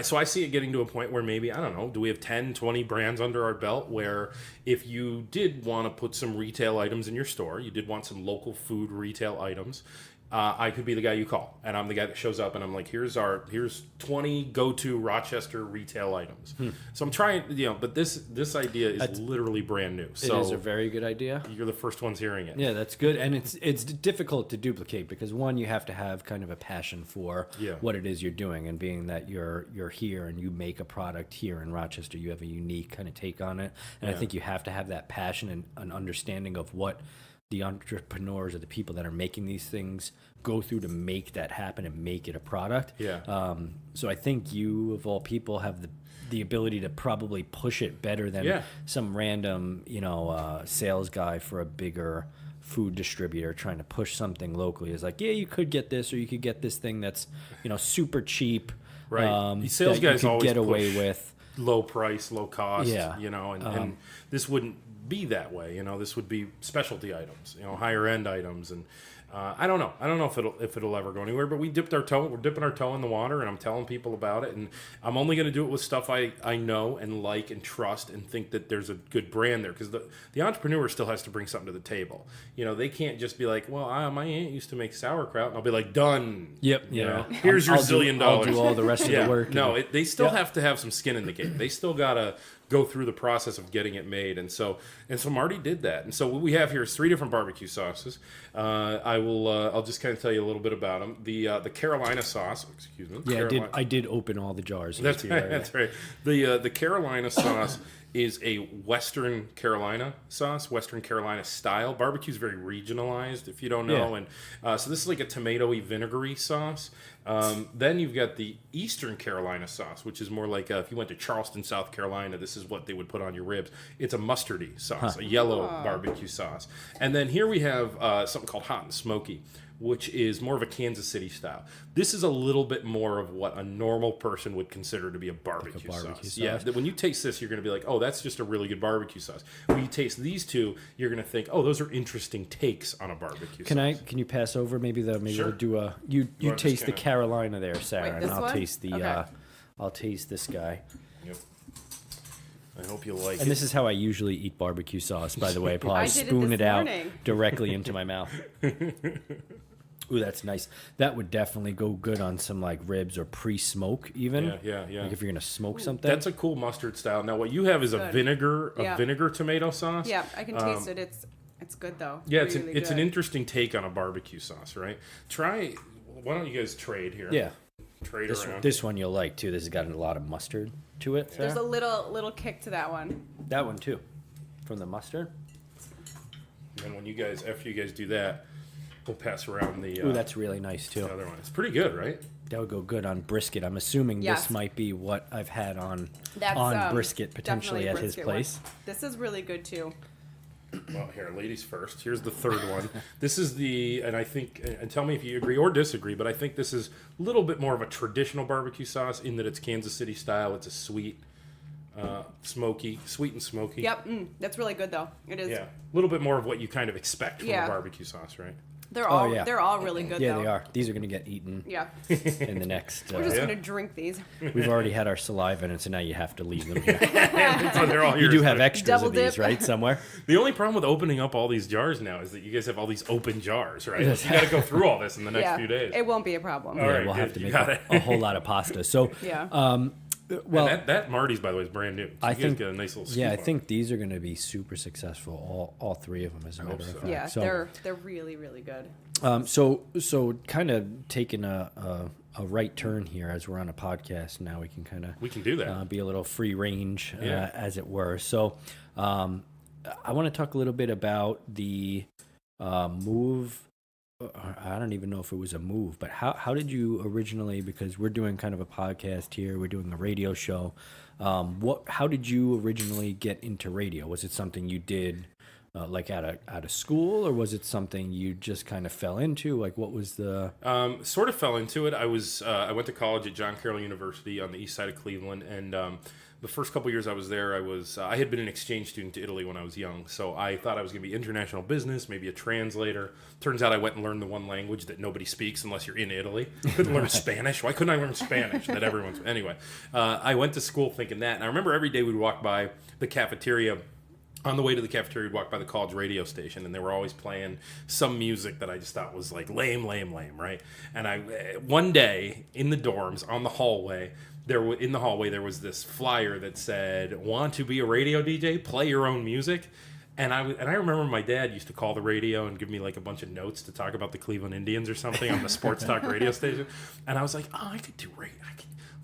so I see it getting to a point where maybe, I don't know, do we have 10, 20 brands under our belt where if you did want to put some retail items in your store, you did want some local food retail items, I could be the guy you call, and I'm the guy that shows up, and I'm like, here's 20 go-to Rochester retail items. So I'm trying, but this idea is literally brand new. So It is a very good idea. you're the first ones hearing it. Yeah, that's good, and it's difficult to duplicate because one, you have to have kind of a passion for what it is you're doing, and being that you're here and you make a product here in Rochester, you have a unique kind of take on it, and I think you have to have that passion and an understanding of what the entrepreneurs or the people that are making these things go through to make that happen and make it a product. So I think you, of all people, have the ability to probably push it better than some random, sales guy for a bigger food distributor trying to push something locally. Is like, you could get this, or you could get this thing that's, super cheap. Right. These sales that you guys could always get away push with. Low price, low cost, Yeah. and this wouldn't be that way. This would be specialty items, higher end items, and I don't know. I don't know if it'll ever go anywhere. But we're dipping our toe in the water, and I'm telling people about it. And I'm only going to do it with stuff I know and like and trust and think that there's a good brand there. Because the entrepreneur still has to bring something to the table. They can't just be like, well, my aunt used to make sauerkraut, and I'll be like, done. Yep. Here's your $1 zillion. I'll do all the rest of the work. No, they still have to have some skin in the game. They still gotta go through the process of getting it made, and so Marty did that. And so what we have here is 3 different barbecue sauces. I'll just kind of tell you a little bit about them. The Carolina sauce, excuse me. Yeah, I did open all the jars. That's right. That's right. The Carolina sauce is a Western Carolina sauce, Western Carolina style. Barbecue is very regionalized, if you don't know. And so this is like a tomatoey vinegary sauce. Then you've got the Eastern Carolina sauce, which is more like if you went to Charleston, South Carolina, this is what they would put on your ribs. It's a mustardy sauce, a yellow barbecue sauce. And then here we have something called hot and smoky, which is more of a Kansas City style. This is a little bit more of what a normal person would consider to be a barbecue sauce. Yeah, when you taste this, you're going to be like, oh, that's just a really good barbecue sauce. When you taste these two, you're going to think, oh, those are interesting takes on a barbecue sauce. Can you pass over maybe Sure. we'll do a you taste the Carolina there, Sarah, Wait, and I'll one? taste the Okay. I'll taste this guy. Yep. I hope you like And it. this is how I usually eat barbecue sauce, by the way. I I did it spoon this it out morning. directly into my mouth. Ooh, that's nice. That would definitely go good on some like ribs or pre-smoke even. Yeah. Like if you're gonna smoke something. That's a cool mustard style. Now, what you have is a vinegar tomato sauce. Yeah, I can taste it. It's good though. Yeah, Really it's an good. interesting take on a barbecue sauce, right? Why don't you guys trade here? Yeah. Trade This, around. this one you'll like too. This has got a lot of mustard to it. There's Sarah. a little kick to that one. That one too. From the mustard. And when after you guys do that, we'll pass around the Ooh, that's really nice too. other one. It's pretty good, right? That would go good on brisket. I'm assuming Yes. this might be what I've had on That's brisket potentially definitely at his brisket place. one. This is really good too. Well, here, ladies first. Here's the third one. This is and I think, and tell me if you agree or disagree, but I think this is a little bit more of a traditional barbecue sauce in that it's Kansas City style. It's a sweet, sweet and smoky. Yep, that's really good though. It is. Yeah, a little bit more of what you kind of expect from a barbecue sauce, right? They're all yeah. they're all really good Yeah, though. they are. These are going to get eaten Yeah. in the next. We're just Yeah. gonna drink these. We've already had our saliva in it, so now you have to leave them here. So they're all You yours. do have extras Double of these, dip. right? Somewhere. The only problem with opening up all these jars now is that you guys have all these open jars, right? You got to go through all this in the next few days. It won't be a problem. All Yeah, right, we'll have good. to You make got a whole lot of pasta. So, Yeah. well, And that Marty's, by the way, is brand new. So I you guys think get a nice little scoop yeah, I on it. think these are going to be super successful. All three of them, as a matter of so. fact. Yeah, So, they're really, really good. so kind of taking a right turn here as we're on a podcast. Now we can kind of We can do that. be a little free range, Yeah. as it were. So I want to talk a little bit about the move. I don't even know if it was a move, but how did you originally, because we're doing kind of a podcast here, we're doing a radio show. How did you originally get into radio? Was it something you did like out of school, or was it something you just kind of fell into? Like, what was the... Sort of fell into it. I went to college at John Carroll University on the east side of Cleveland, and the first couple years I was there, I had been an exchange student to Italy when I was young, so I thought I was going to be international business, maybe a translator. Turns out I went and learned the one language that nobody speaks unless you're in Italy. I couldn't learn Spanish. Why couldn't I learn Spanish? That everyone's... Anyway, I went to school thinking that, and I remember every day we'd walk by the cafeteria. On the way to the cafeteria, we'd walk by the college radio station, and they were always playing some music that I just thought was like lame, right? And one day in the dorms, on the hallway, there was this flyer that said, "Want to be a radio DJ? Play your own music." And I remember my dad used to call the radio and give me like a bunch of notes to talk about the Cleveland Indians or something on the sports talk radio station. And I was like, "Oh, I could do radio.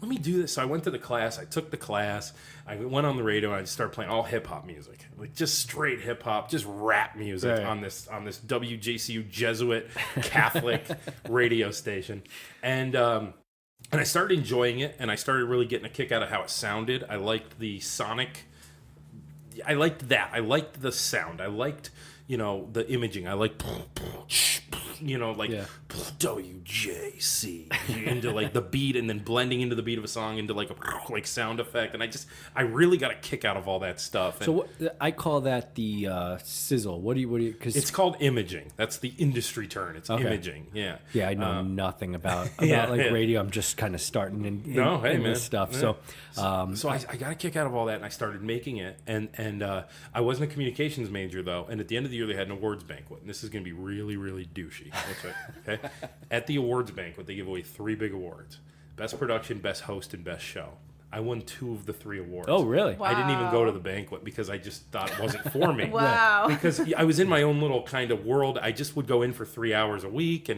Let me do this." So I went to the class. I took the class. I went on the radio and I just started playing all hip hop music, like just straight hip hop, just rap music Right. on this WJCU Jesuit Catholic radio station, and I started enjoying it, and I started really getting a kick out of how it sounded. I liked the sonic. I liked that. I liked the sound. I liked, the imaging. I liked, like Yeah. WJC into like the beat, and then blending into the beat of a song into like a like sound effect. And I really got a kick out of all that stuff. And So I call that the sizzle. What do you? Because it's called imaging. That's the industry term. It's Okay. imaging. Yeah. yeah, I know nothing about yeah, like yeah. radio. I'm just kind of starting in Hey, man. this stuff. Yeah. So I got a kick out of all that, and I started making it. And I wasn't a communications major, though. And at the end of the year, they had an awards banquet. And this is going to be really, really douchey. That's right. Okay. At the awards banquet, they give away 3 big awards: best production, best host, and best show. I won 2 of the 3 awards. oh, really? Wow. I didn't even go to the banquet because I just thought it wasn't for me. Wow. Because I was in my own little kind of world. I just would go in for 3 hours a week,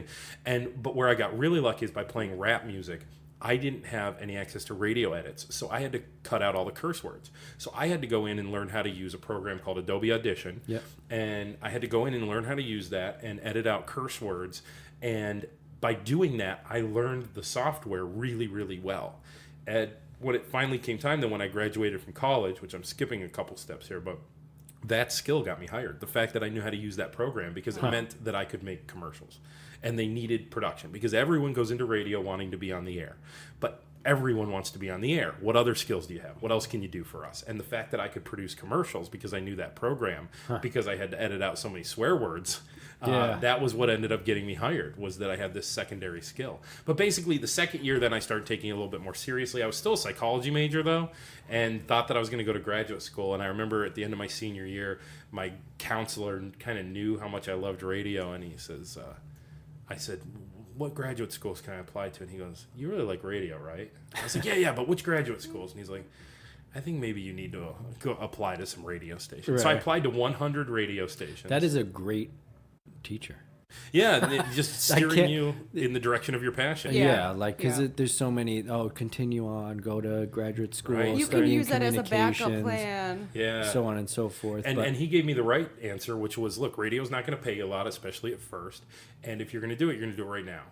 but where I got really lucky is by playing rap music. I didn't have any access to radio edits, so I had to cut out all the curse words. So I had to go in and learn how to use a program called Adobe Audition. Yep. And I had to go in and learn how to use that and edit out curse words. And by doing that, I learned the software really, really well. And when it finally came time, then when I graduated from college, which I'm skipping a couple steps here, but that skill got me hired. The fact that I knew how to use that program, because it meant that I could make commercials. And they needed production, because everyone goes into radio wanting to be on the air. But everyone wants to be on the air. What other skills do you have? What else can you do for us? And the fact that I could produce commercials because I knew that program, because I had to edit out so many swear words, Yeah. that was what ended up getting me hired, was that I had this secondary skill. But basically, the second year, then I started taking it a little bit more seriously. I was still a psychology major, though, and thought that I was going to go to graduate school. And I remember at the end of my senior year, my counselor kind of knew how much I loved radio, and he says, I said, "What graduate schools can I apply to?" And he goes, "You really like radio, right?" I was like, yeah, but which graduate schools? And he's like, "I think maybe you need to go apply to some radio stations." So I Right. applied to 100 radio stations. That is a great teacher. Yeah, just I steering can't- you in the direction of your passion. Yeah, like because Yeah. there's so many. Oh, continue on, go to graduate school. Right. You can study use that as a backup communications, plan. Yeah. so on and so forth. And, but, and he gave me the right answer, which was, look, radio's not going to pay you a lot, especially at first. And if you're going to do it, you're going to do it right now.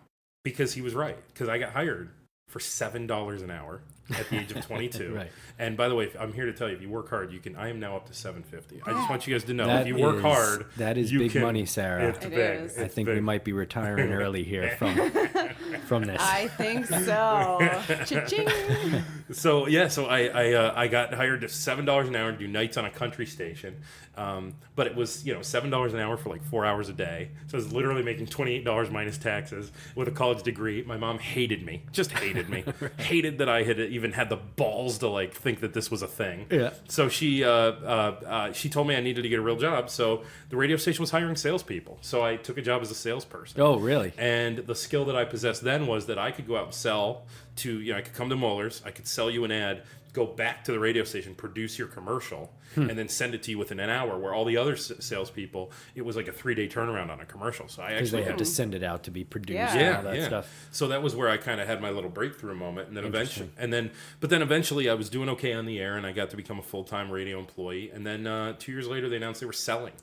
Because he was right. Because I got hired for $7 an hour at the age of 22. Right. And by the way, I'm here to tell you, if you work hard, you can. I am now up to $750. I just want you guys to know, That if you work is- hard, that is you big can- money, Sarah. It's It big. is. I It's think we big. might be retiring early here from this. I think so. Cha-ching. So I got hired to $7 an hour to do nights on a country station, but it was $7 an hour for like 4 hours a day. So I was literally making $28 minus taxes with a college degree. My mom hated me, just hated me, hated that I had even had the balls to like think that this was a thing. Yeah. So she told me I needed to get a real job. So the radio station was hiring salespeople. So I took a job as a salesperson. Oh, really? And the skill that I possess process then was that I could go out and sell to, I could come to Muller's, I could sell you an ad, go back to the radio station, produce your commercial, and then send it to you within an hour. Where all the other salespeople, it was like a 3-day turnaround on a commercial. So I Because actually they have to send it out to be produced Yeah. and all that stuff. So that was where I kind of had my little breakthrough moment, and then eventually I was doing okay on the air, and I got to become a full-time radio employee. And then 2 years later, they announced they were selling.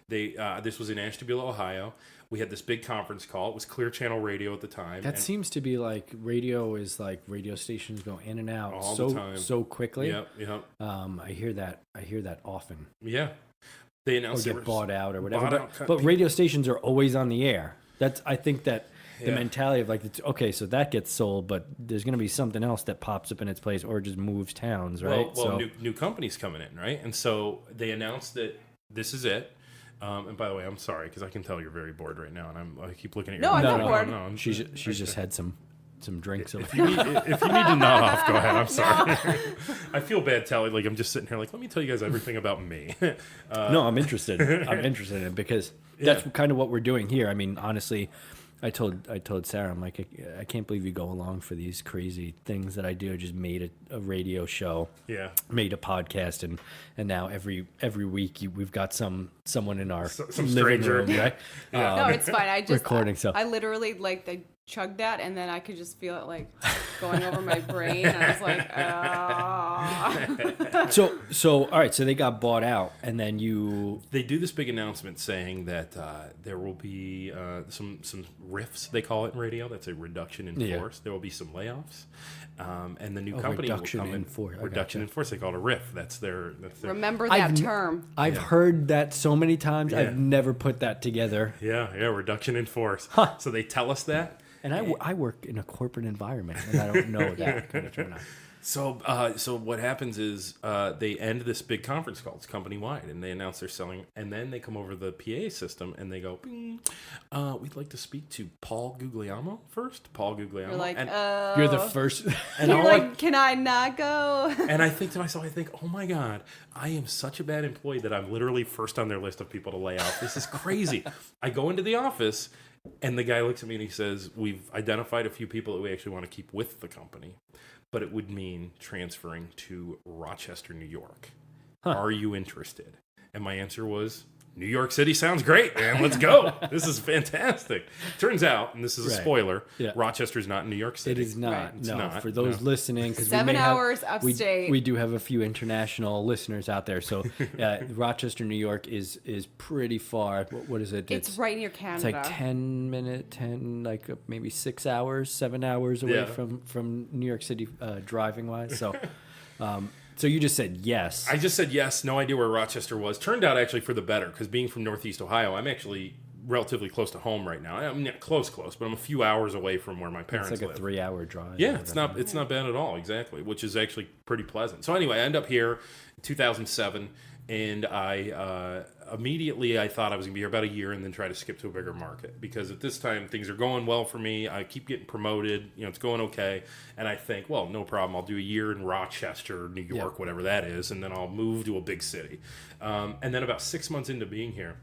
This was in Ashtabula, Ohio. We had this big conference call. It was Clear Channel Radio at the time. That seems to be like radio stations go in and out all the time. so quickly. Yep. I hear that often. Yeah. They announced Or get bought out or whatever. bought But radio stations are always on the air. I think that the Yeah. mentality of like, okay, so that gets sold, but there's going to be something else that pops up in its place or just moves towns, right? Well, new companies coming in, right? And so they announced that this is it. And by the way, I'm sorry because I can tell you're very bored right now, and I keep looking at your. No, I'm not bored. No, she's just had some drinks. If you need to nod off, go ahead. I'm sorry. I feel bad telling. Like I'm just sitting here. Like let me tell you guys everything about me. No, I'm interested. I'm interested in it because that's kind of what we're doing here. I mean, honestly, I told Sarah, I'm like, I can't believe you go along for these crazy things that I do. I just made a radio show, made a podcast, and now every week we've got someone in our some living stranger. room, right? No, it's fine. I just recording stuff. I literally I chugged that, and then I could just feel it like going over my brain. I was like, ah. So all right, so they got bought out, and then They do this big announcement saying that there will be some RIFs, they call it in radio. That's a reduction in force. There will be some layoffs, and the new company reduction will come in force. I Reduction gotcha. in force. They call it a RIF. That's their. Remember that term. I've heard that so many times. Yeah. I've never put that together. Yeah, reduction in force. So they tell us that. And I work in a corporate environment, and I don't know that kind of turn out. So what happens is they end this big conference call. It's company wide, and they announce they're selling, and then they come over the PA system and they go, "Bing, we'd like to speak to Paul Gugliemo first." Paul Gugliemo. You're like, and, You're the first. and you're all like, can I not go? and I think to myself, oh my God, I am such a bad employee that I'm literally first on their list of people to lay off. This is crazy. I go into the office, and the guy looks at me and he says, "We've identified a few people that we actually want to keep with the company, but it would mean transferring to Rochester, New York. Are you interested?" And my answer was, New York City sounds great, man. Let's go. This is fantastic. Turns out, and this is a spoiler, Rochester's not in New York City. It is not. Right. It's No, not. for those listening, because 7 hours upstate. We do have a few international listeners out there. So Rochester, New York is pretty far. What is it? It's right near Canada. It's like maybe 6 hours, 7 hours away from New York City driving wise. So. So you just said yes. I just said yes. No idea where Rochester was. Turned out actually for the better, because being from Northeast Ohio, I'm actually relatively close to home right now. I'm not close, but I'm a few hours away from where my parents live. It's like a 3-hour drive. Yeah, it's not bad at all, exactly, which is actually pretty pleasant. So anyway, I end up here in 2007, and I immediately I thought I was going to be here about a year and then try to skip to a bigger market, because at this time things are going well for me. I keep getting promoted, it's going okay, and I think, well, no problem. I'll do a year in Rochester, New York, whatever that is, and then I'll move to a big city. And then about 6 months into being here,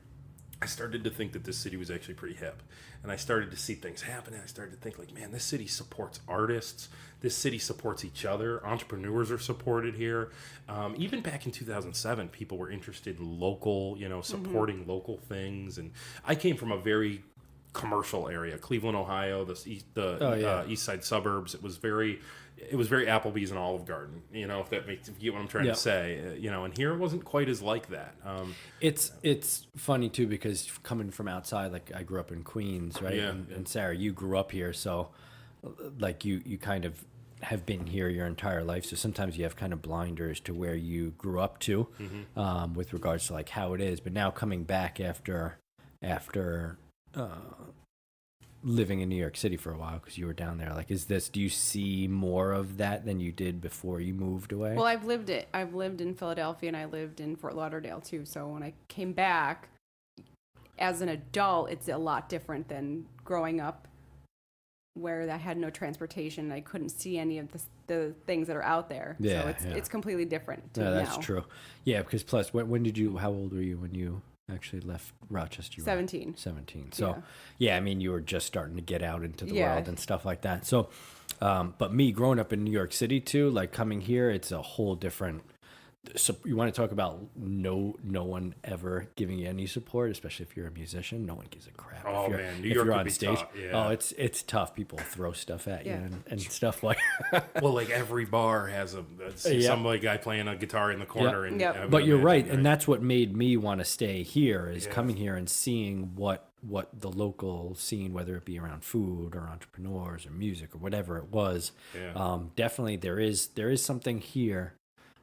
I started to think that this city was actually pretty hip. And I started to see things happen. And I started to think, like, man, this city supports artists. This city supports each other. Entrepreneurs are supported here. Even back in 2007, people were interested in local, supporting local things. And I came from a very commercial area, Cleveland, Ohio, the east side suburbs. It was very Applebee's and Olive Garden, if you get what I'm trying to say, and here it wasn't quite as like that. It's funny too, because coming from outside, like I grew up in Queens, right? Yeah. And Sarah, you grew up here, so like you kind of have been here your entire life. So sometimes you have kind of blinders to where you grew up to, with regards to like how it is. But now coming back after living in New York City for a while, because you were down there, like, do you see more of that than you did before you moved away? Well, I've lived in Philadelphia, and I lived in Fort Lauderdale too. So when I came back as an adult, it's a lot different than growing up where I had no transportation. I couldn't see any of the things that are out there. Yeah, so it's completely different to yeah, me that's now. true. Yeah, because plus, how old were you when you actually left Rochester? You were 17. 17. So, Yeah. yeah, I mean, you were just starting to get out into the Yeah. world and stuff like that. So, but me growing up in New York City too, like coming here, it's a whole different. So you want to talk about no one ever giving you any support, especially if you're a musician. No one gives a crap. Oh, if you're, man, New if York you're would on be stage. tough, yeah. Oh, it's tough. People throw stuff at you Yeah. and stuff like. Well, like every bar has some like guy playing a guitar in the corner. Yeah. And Yep. I would But you're right, imagine, and that's what made me want to stay here is Yeah. coming here and seeing what the local scene, whether it be around food or entrepreneurs or music or whatever it was. Yeah. Definitely, there is something here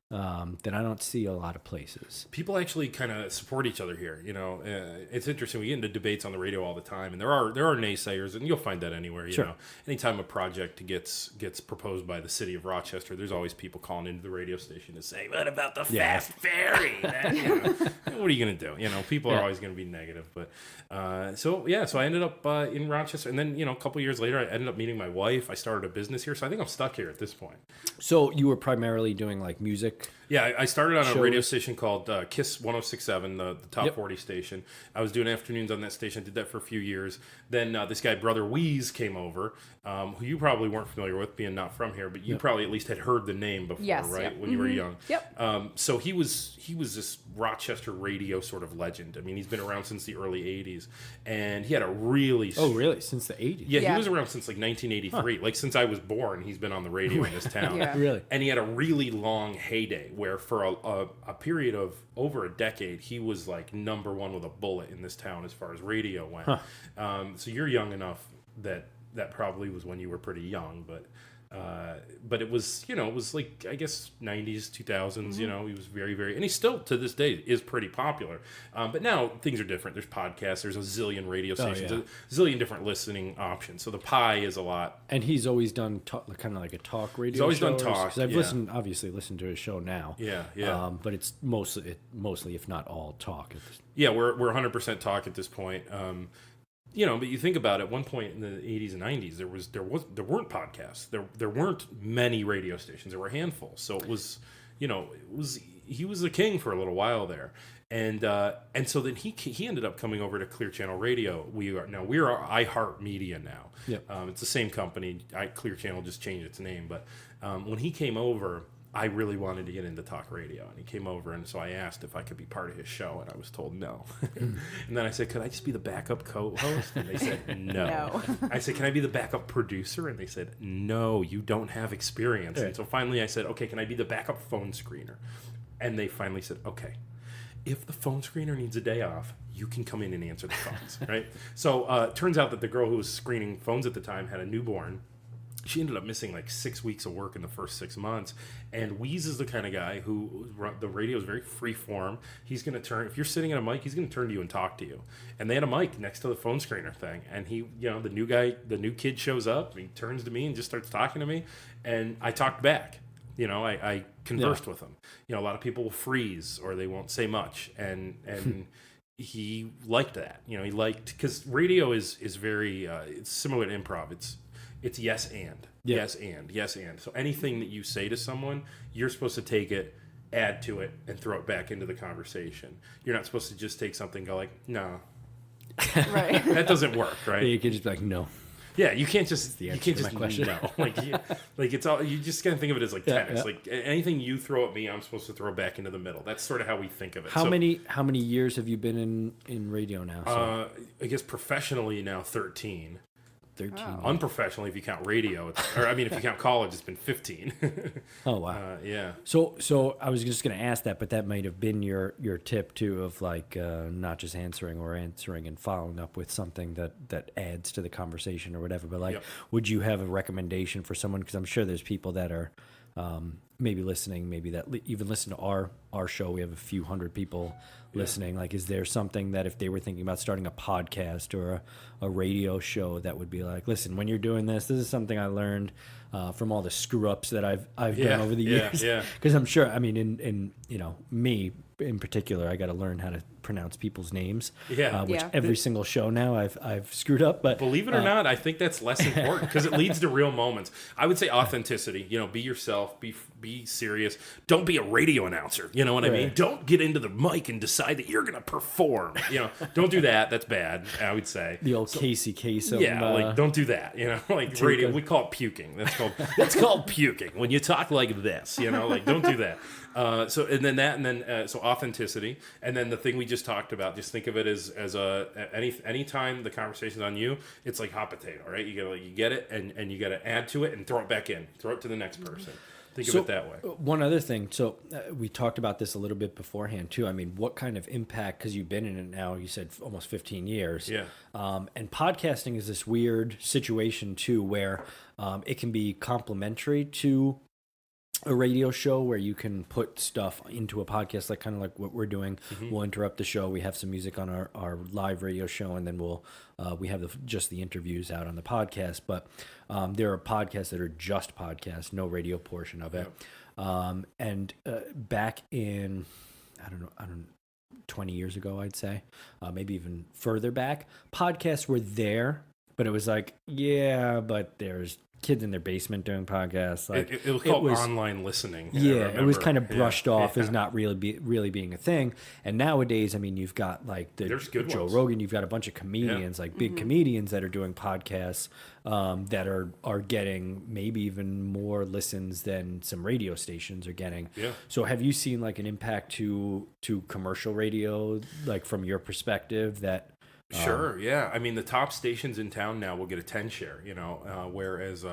that I don't see a lot of places. People actually kind of support each other here. You know, it's interesting. We get into debates on the radio all the time, and there are naysayers, and you'll find that anywhere. You Sure. know, anytime a project gets proposed by the city of Rochester, there's always people calling into the radio station to say, "What about the Yeah. fast ferry?" You know, what are you going to do? You know, people Yeah. are always going to be negative. But so I ended up in Rochester, and then a couple years later, I ended up meeting my wife. I started a business here, so I think I'm stuck here at this point. So you were primarily doing like music. Yeah, I started on a Shows. radio station called KISS 106.7, the top Yep. 40 station. I was doing afternoons on that station. Did that for a few years. Then this guy, Brother Wheeze, came over, who you probably weren't familiar with, being not from here, but you probably at least had heard the name before, Yes, right? yep. When you were young. Yep. So he was this Rochester radio sort of legend. I mean, he's been around since the early 80s. And he had a really... Oh, really? Since the 80s? Yeah, Yeah. he was around since like 1983. Like since I was born, he's been on the radio in this town. Yeah. Really? And he had a really long heyday where for a period of over a decade, he was like number one with a bullet in this town as far as radio went. So you're young enough that probably was when you were pretty young, but it was, it was like, I guess 90s, 2000s, he was very, very, and he still to this day is pretty popular. But now things are different. There's podcasts, there's a zillion radio stations, yeah. a zillion different listening options. So the pie is a lot. And he's always done kind of like a talk radio. He's always done shows? talk, 'Cause I've yeah. obviously listened to his show now. Yeah, yeah. But it's mostly, if not all, talk. Yeah, we're 100% talk at this point. But you think about it, at one point in the 80s and 90s, there weren't podcasts. There weren't many radio stations. There were a handful. So it was, he was the king for a little while there. And so then he ended up coming over to Clear Channel Radio. We're iHeart Media now. Yep. It's the same company. Clear Channel just changed its name. But when he came over, I really wanted to get into talk radio, and he came over, and so I asked if I could be part of his show, and I was told no. And then I said, could I just be the backup co-host? And they said no. No. I said, can I be the backup producer? And they said, no, you don't have experience. And so finally I said, okay, can I be the backup phone screener? And they finally said, okay, if the phone screener needs a day off, you can come in and answer the phones, right? So it turns out that the girl who was screening phones at the time had a newborn. She ended up missing like 6 weeks of work in the first 6 months. And Wheeze is the kind of guy who the radio is very free form. He's going to turn, if you're sitting at a mic, he's going to turn to you and talk to you. And they had a mic next to the phone screener thing. And he, the new kid shows up, and he turns to me and just starts talking to me. And I talked back. I conversed with him. A lot of people will freeze or they won't say much. And he liked that. He liked, because radio is very, it's similar to improv. It's yes and. Yeah. Yes and. Yes and. So anything that you say to someone, you're supposed to take it, add to it, and throw it back into the conversation. You're not supposed to just take something and go like, no. Right. That doesn't work, right? You can just be like, no. Yeah, you can't just the you answer can't to just my question. no. Like it's all, you just gotta think of it as like Yeah, tennis. yeah. Like anything you throw at me, I'm supposed to throw back into the middle. That's sort of how we think of it. How So, many years have you been in radio now? So I guess professionally now 13. 13. Unprofessionally, if you count radio, if you count college, it's been 15. Oh wow. Yeah. So I was just going to ask that, but that might have been your tip too, of like not just answering and following up with something that adds to the conversation or whatever. But like, Yep. would you have a recommendation for someone? Because I'm sure there's people that are maybe listening, maybe that even listen to our show. We have a few hundred people listening. Like, is there something that if they were thinking about starting a podcast or a radio show that would be like, listen, when you're doing this is something I learned from all the screw ups that I've done over the years. Yeah. Because I'm sure, I mean, in me in particular, I got to learn how to pronounce people's names. Yeah. Which Yeah. every single show now I've screwed up. But Believe it or not, I think that's less important because it leads to real moments. I would say authenticity. Be yourself. be serious. Don't be a radio announcer. You know what I mean? Don't get into the mic and decide that you're going to perform. You know, don't do that. That's bad, I would say. The old Casey Kasem. Yeah, like don't do that. You know, like radio, we call it puking. That's called puking when you talk like this. You know, like don't do that. So authenticity, and then the thing we just talked about. Just think of it as any time the conversation's on you, it's like hot potato, right? You get it, and you got to add to it and throw it back in, throw it to the next person. Think of it that way. One other thing. So we talked about this a little bit beforehand too. I mean, what kind of impact? Because you've been in it now. You said almost 15 years. Yeah. And podcasting is this weird situation too, where it can be complementary to a radio show where you can put stuff into a podcast, like kind of like what we're doing. We'll interrupt the show. We have some music on our live radio show, and then we have just the interviews out on the podcast. But there are podcasts that are just podcasts, no radio portion of it. And back in, I don't know, 20 years ago, I'd say, maybe even further back, podcasts were there, but it was like, yeah, but there's kids in their basement doing podcasts. Like it was called online listening. Yeah, it was kind of brushed off as not really being a thing. And nowadays, I mean, you've got like There's good Joe ones. Rogan. You've got a bunch of comedians, like big comedians that are doing podcasts that are getting maybe even more listens than some radio stations are getting. Yeah. So have you seen like an impact to commercial radio, like from your perspective that? Sure, yeah. I mean, the top stations in town now will get a 10 share, you know, whereas,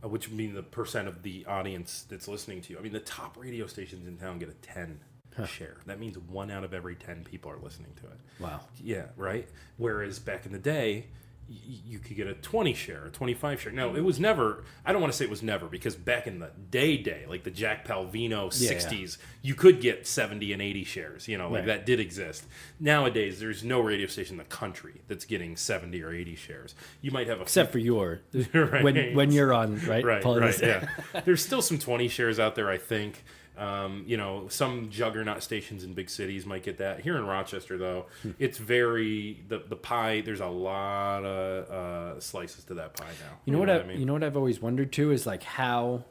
which would mean the percent of the audience that's listening to you. I mean, the top radio stations in town get a 10 share. That means 1 out of every 10 people are listening to it. Wow. Yeah, right? Whereas back in the day, you could get a 20 share, a 25 share. No, it was never, I don't want to say it was never, because back in the day, like the Jack Palvino 60s, you could get 70 and 80 shares, you know, like that did exist. Nowadays, there's no radio station in the country that's getting 70 or 80 shares. You might have Except for your, right. when you're on, right? Right, yeah. There's still some 20 shares out there, I think. You know, some juggernaut stations in big cities might get that. Here in Rochester, though, it's very the pie. There's a lot of slices to that pie now. You know what I mean? You know what I've always wondered too is like how.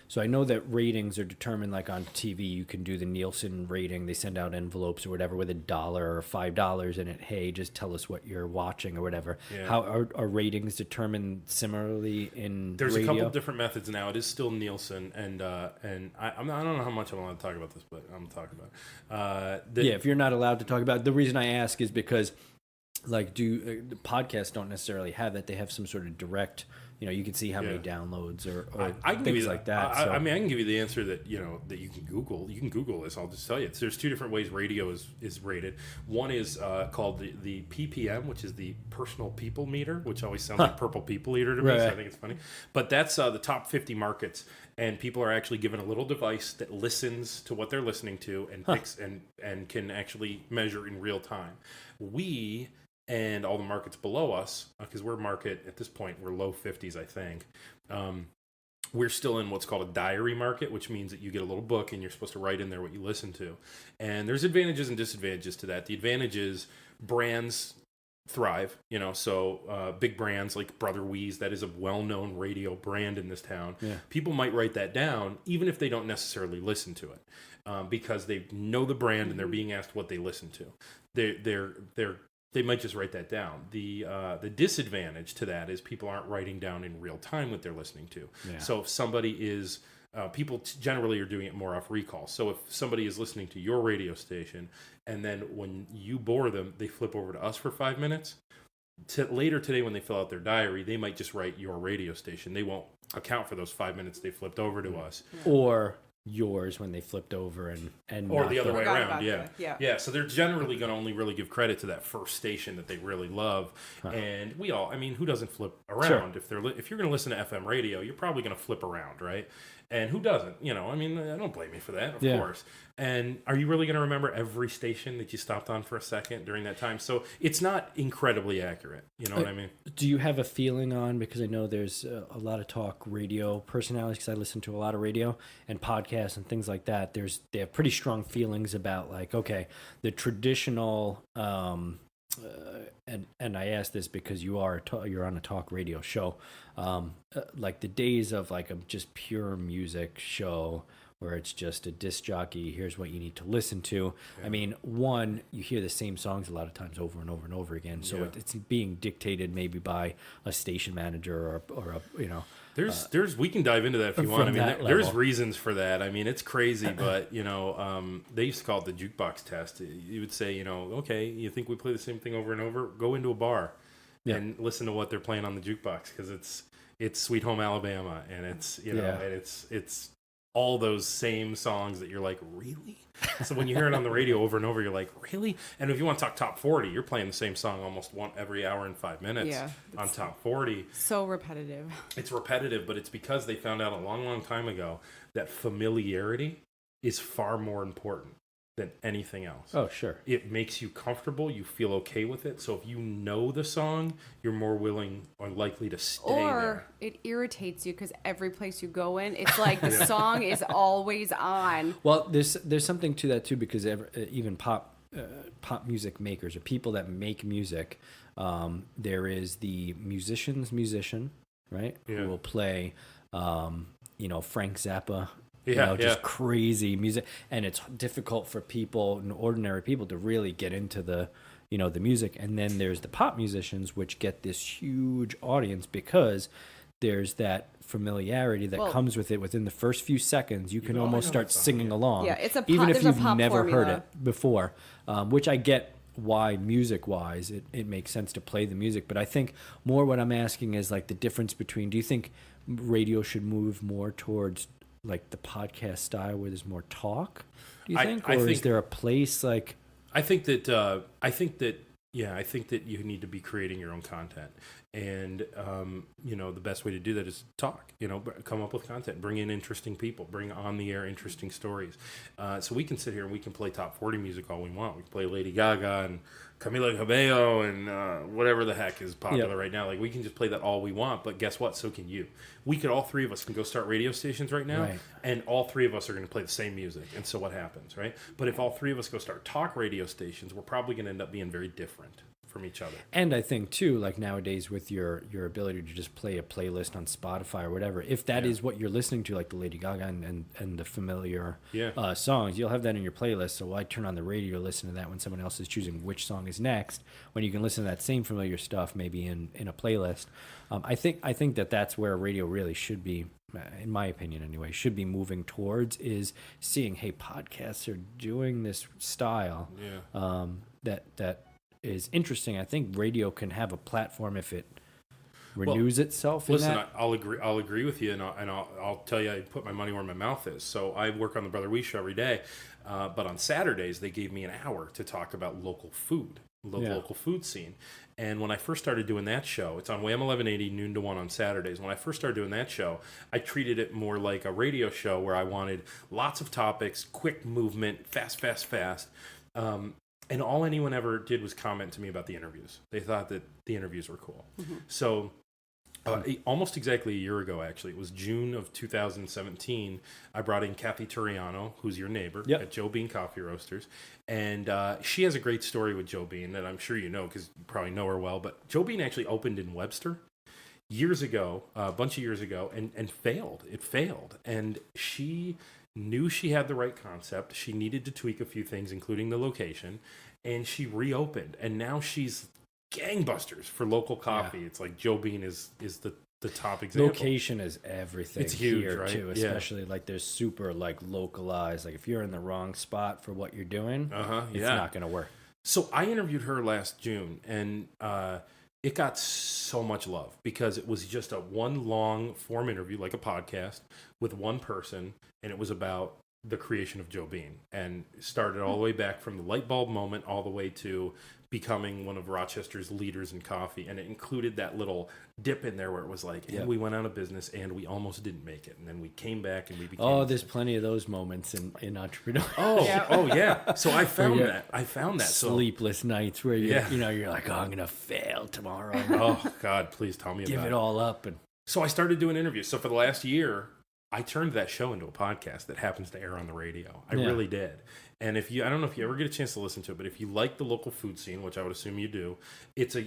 So I know that ratings are determined, like on TV, you can do the Nielsen rating. They send out envelopes or whatever with $1 or $5 in it. Hey, just tell us what you're watching or whatever. Yeah. How are ratings determined similarly in There's radio? a couple different methods now. It is still Nielsen, and I don't know how much I'm allowed to talk about this, but I'm talking about it. Yeah, if you're not allowed to talk about it, the reason I ask is because like the podcasts don't necessarily have that. They have some sort of direct. You know, you can see how many downloads or things like that. I mean, I can give you the answer that you can Google. You can Google this. I'll just tell you. There's 2 different ways radio is rated. One is called the PPM, which is the Personal People Meter, which always sounds like Purple People Eater to me. So I think it's funny. But that's the top 50 markets, and people are actually given a little device that listens to what they're listening to and picks and can actually measure in real time. We and all the markets below us, because we're market at this point, we're low 50s, I think. We're still in what's called a diary market, which means that you get a little book and you're supposed to write in there what you listen to. And there's advantages and disadvantages to that. The advantage is brands thrive, you know, so big brands like Brother Wease, that is a well-known radio brand in this town. Yeah. People might write that down, even if they don't necessarily listen to it, because they know the brand and they're being asked what they listen to. They might just write that down. The disadvantage to that is people aren't writing down in real time what they're listening to. Yeah. So if somebody is, people generally are doing it more off recall. So if somebody is listening to your radio station and then when you bore them, they flip over to us for 5 minutes. Later today when they fill out their diary, they might just write your radio station. They won't account for those 5 minutes they flipped over to us. Or yours when they flipped over and or the other way around. Yeah. So they're generally going to only really give credit to that first station that they really love. And we all, I mean, who doesn't flip around? Sure. If you're going to listen to FM radio, you're probably going to flip around, right? And who doesn't? You know, I mean, I don't blame you for that, of course. And are you really going to remember every station that you stopped on for a second during that time? So it's not incredibly accurate. You know what I mean? Do you have a feeling on, because I know there's a lot of talk radio personalities, because I listen to a lot of radio and podcasts and things like that. They have pretty strong feelings about like, okay, the traditional, and I ask this because you're on a talk radio show, like the days of like a just pure music show where it's just a disc jockey. Here's what you need to listen to. I mean, one, you hear the same songs a lot of times over and over and over again. So it's being dictated maybe by a station manager or a, you know. There's we can dive into that if you want. I mean, there's level. reasons for that. I mean, it's crazy, but you know, they used to call it the jukebox test. You would say, you know, okay, you think we play the same thing over and over? Go into a bar and listen to what they're playing on the jukebox, because it's Sweet Home Alabama, and it's, you know, and it's all those same songs that you're like, really? So when you hear it on the radio over and over, you're like, really? And if you want to talk top 40, you're playing the same song almost every hour and 5 minutes on top 40. So repetitive. It's repetitive, but it's because they found out a long, long time ago that familiarity is far more important than anything else. Oh, sure. It makes you comfortable. You feel okay with it. So if you know the song, you're more willing or likely to stay Or there. it irritates you because every place you go in, it's like the song is always on. Well, there's something to that too, because even pop music makers or people that make music, there is the musician, right? Yeah. Who will play, you know, Frank Zappa. Just crazy music, and it's difficult for people, ordinary people, to really get into the music. And then there's the pop musicians, which get this huge audience because there's that familiarity that comes with it. Within the first few seconds, you can almost start singing along. Yeah, it's a pop, even if there's a you've pop never formula. heard it before, which I get why music-wise it makes sense to play the music. But I think more what I'm asking is like the difference between, do you think radio should move more towards like the podcast style where there's more talk, do you think? Or is there a place like... I think that you need to be creating your own content. And, you know, the best way to do that is talk, you know, come up with content, bring in interesting people, bring on the air interesting stories. So we can sit here and we can play top 40 music all we want. We can play Lady Gaga and Camila Cabello and whatever the heck is popular right now. Like, we can just play that all we want, but guess what? So can you. All three of us can go start radio stations right now, and all three of us are going to play the same music. And so what happens, right? But if all three of us go start talk radio stations, we're probably going to end up being very different from each other. And I think too, like nowadays with your ability to just play a playlist on Spotify or whatever, if that is what you're listening to, like the Lady Gaga and the familiar songs, you'll have that in your playlist. So why turn on the radio to listen to that when someone else is choosing which song is next, when you can listen to that same familiar stuff maybe in a playlist? I think that's where radio really should be, in my opinion anyway, should be moving towards, is seeing, hey, podcasts are doing this style that is interesting. I think radio can have a platform if it renews itself. Listen, I'll agree with you, and I'll tell you, I put my money where my mouth is. So I work on the Brother Wee Show every day, but on Saturdays they gave me an hour to talk about local food, local food scene. And when I first started doing that show, it's on WHAM 1180, noon to 1 on Saturdays. When I first started doing that show, I treated it more like a radio show where I wanted lots of topics, quick movement, fast. And all anyone ever did was comment to me about the interviews. They thought that the interviews were cool. Mm-hmm. So almost exactly a year ago, actually, it was June of 2017, I brought in Kathy Turiano, who's your neighbor, at Joe Bean Coffee Roasters. And she has a great story with Joe Bean that I'm sure you know because you probably know her well. But Joe Bean actually opened in Webster years ago, a bunch of years ago, and failed. It failed. And she knew she had the right concept. She needed to tweak a few things, including the location, and she reopened. And now she's gangbusters for local coffee. It's like Joe Bean is the top example. Location is everything. It's huge, here right? too, especially like there's super like localized. Like if you're in the wrong spot for what you're doing, it's not going to work. So I interviewed her last June, and it got so much love because it was just a one long form interview, like a podcast, with one person, and it was about the creation of Joe Bean, and started all the way back from the light bulb moment all the way to becoming one of Rochester's leaders in coffee. And it included that little dip in there where it was like, and we went out of business and we almost didn't make it, and then we came back and we became there's plenty of those moments in entrepreneurship. Oh yeah. So I found that sleepless nights where you're like, I'm gonna fail tomorrow. Oh God, please tell me about it. Give it all up. And so I started doing interviews. So for the last year, I turned that show into a podcast that happens to air on the radio. I really did. And I don't know if you ever get a chance to listen to it, but if you like the local food scene, which I would assume you do,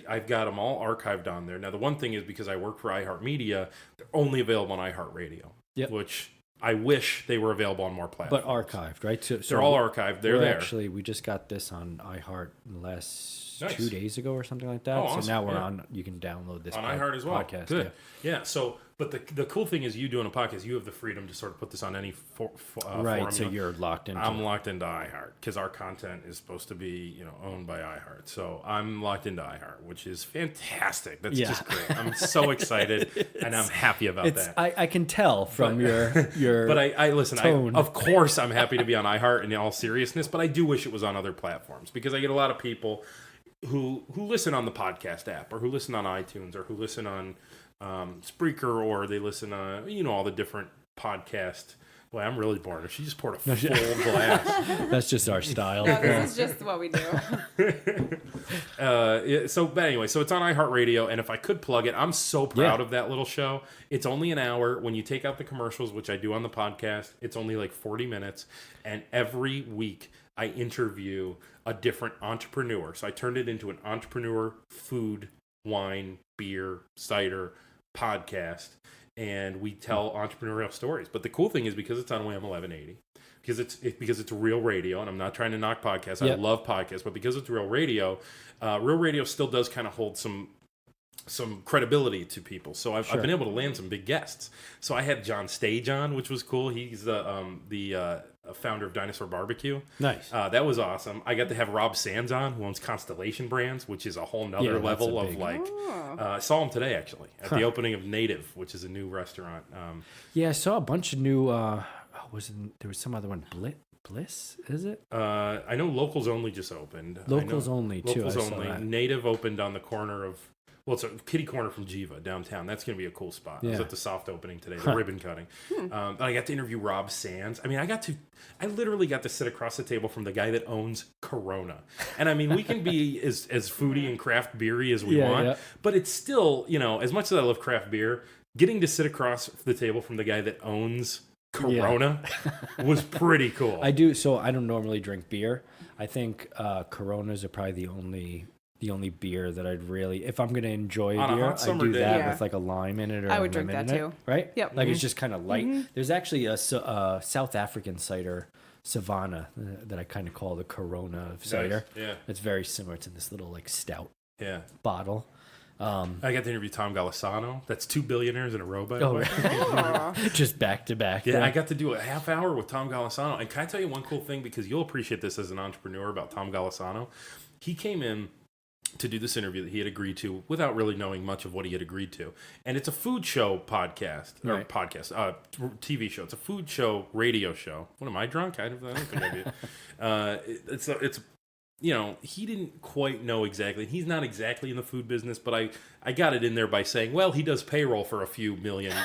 I've got them all archived on there. Now, the one thing is because I work for iHeartMedia, they're only available on iHeartRadio, which I wish they were available on more platforms. But archived, right? So they're all archived. They're there. Actually, we just got this on iHeart last Nice. 2 days ago or something like that. Oh, so awesome. now we're on. You can download this on iHeart as well. podcast. Good. Yeah. So, but the cool thing is, you doing a podcast, you have the freedom to sort of put this on any Right. forum. So you're locked into. I'm locked into iHeart because our content is supposed to be, owned by iHeart. So I'm locked into iHeart, which is fantastic. That's just great. I'm so excited and I'm happy about that. I can tell from your. But I listen. tone. Of course, I'm happy to be on iHeart in all seriousness. But I do wish it was on other platforms because I get a lot of people who listen on the podcast app or who listen on iTunes or who listen on Spreaker, or they listen on all the different podcast. Boy, I'm really bored. If she just poured a full glass. That's just our style. No, this is just what we do. But anyway, so it's on iHeartRadio, and if I could plug it, I'm so proud of that little show. It's only an hour. When you take out the commercials, which I do on the podcast, it's only like 40 minutes, and every week I interview a different entrepreneur. So I turned it into an entrepreneur, food, wine, beer, cider podcast, and we tell entrepreneurial stories. But the cool thing is, because it's on WHAM 1180, because it's real radio, and I'm not trying to knock podcasts. I love podcasts, but because it's real radio still does kind of hold some credibility to people. So I've been able to land some big guests. So I had John Stage on, which was cool. He's the founder of Dinosaur Barbecue. Nice. That was awesome. I got to have Rob Sands on, who owns Constellation Brands, which is a whole nother level of I saw him today actually at the opening of Native, which is a new restaurant. I saw a bunch of new. There was some other one. Bliss, is it? I know Locals Only just opened. Locals Only too. Locals I saw Only. that. Native opened on the corner of. Well, it's a kitty corner from Jiva downtown. That's going to be a cool spot. I was at the soft opening today, the ribbon cutting. I got to interview Rob Sands. I mean, I literally got to sit across the table from the guy that owns Corona. And I mean, we can be as foodie and craft beery as we want, but it's still, as much as I love craft beer, getting to sit across the table from the guy that owns Corona was pretty cool. I do. So I don't normally drink beer. I think Coronas are probably the only beer that I'd really, if I'm going to enjoy On a beer, hot I summer do day. that with like a lime in it or I a would drink lemon that in it, too. right? Yep. Like it's just kind of light. There's actually a South African cider, Savannah, that I kind of call the Corona of cider. Yeah. It's very similar. It's in this little like stout Yeah. bottle. I got to interview Tom Golisano. That's 2 billionaires in a row, by the way. Just back to back. Yeah, I got to do a half hour with Tom Golisano. And can I tell you one cool thing? Because you'll appreciate this as an entrepreneur about Tom Golisano. He came in to do this interview that he had agreed to without really knowing much of what he had agreed to. And it's a food show podcast, or TV show. It's a food show, radio show. What, am I drunk? I don't think I did. It's he didn't quite know exactly. He's not exactly in the food business, but I got it in there by saying, well, he does payroll for a few million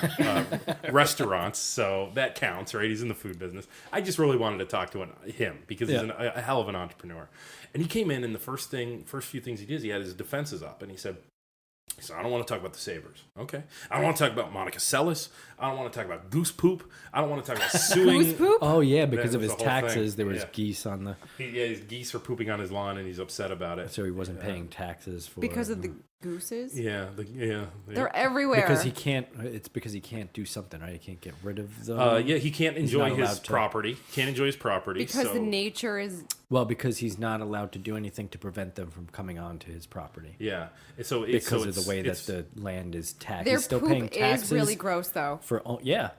restaurants, so that counts, right? He's in the food business. I just really wanted to talk to him because he's a hell of an entrepreneur. And he came in, and the first few things he did is he had his defenses up, and he said, I don't want to talk about the Sabres. Okay. I don't want to talk about Monica Seles. I don't want to talk about goose poop. I don't want to talk about suing. Goose poop? Oh yeah, because That of was his the whole taxes, thing. there was geese on the. His geese are pooping on his lawn, and he's upset about it. So he wasn't paying taxes for Because of the gooses? Yeah. They're everywhere. Because he can't. It's because he can't do something, right? He can't get rid of them. He can't enjoy not his allowed to. property. Can't enjoy his property. because so, the nature is Well, because he's not allowed to do anything to prevent them from coming onto his property. Yeah. So Because of the way that the land is taxed. their He's still paying poop taxes. is really gross though.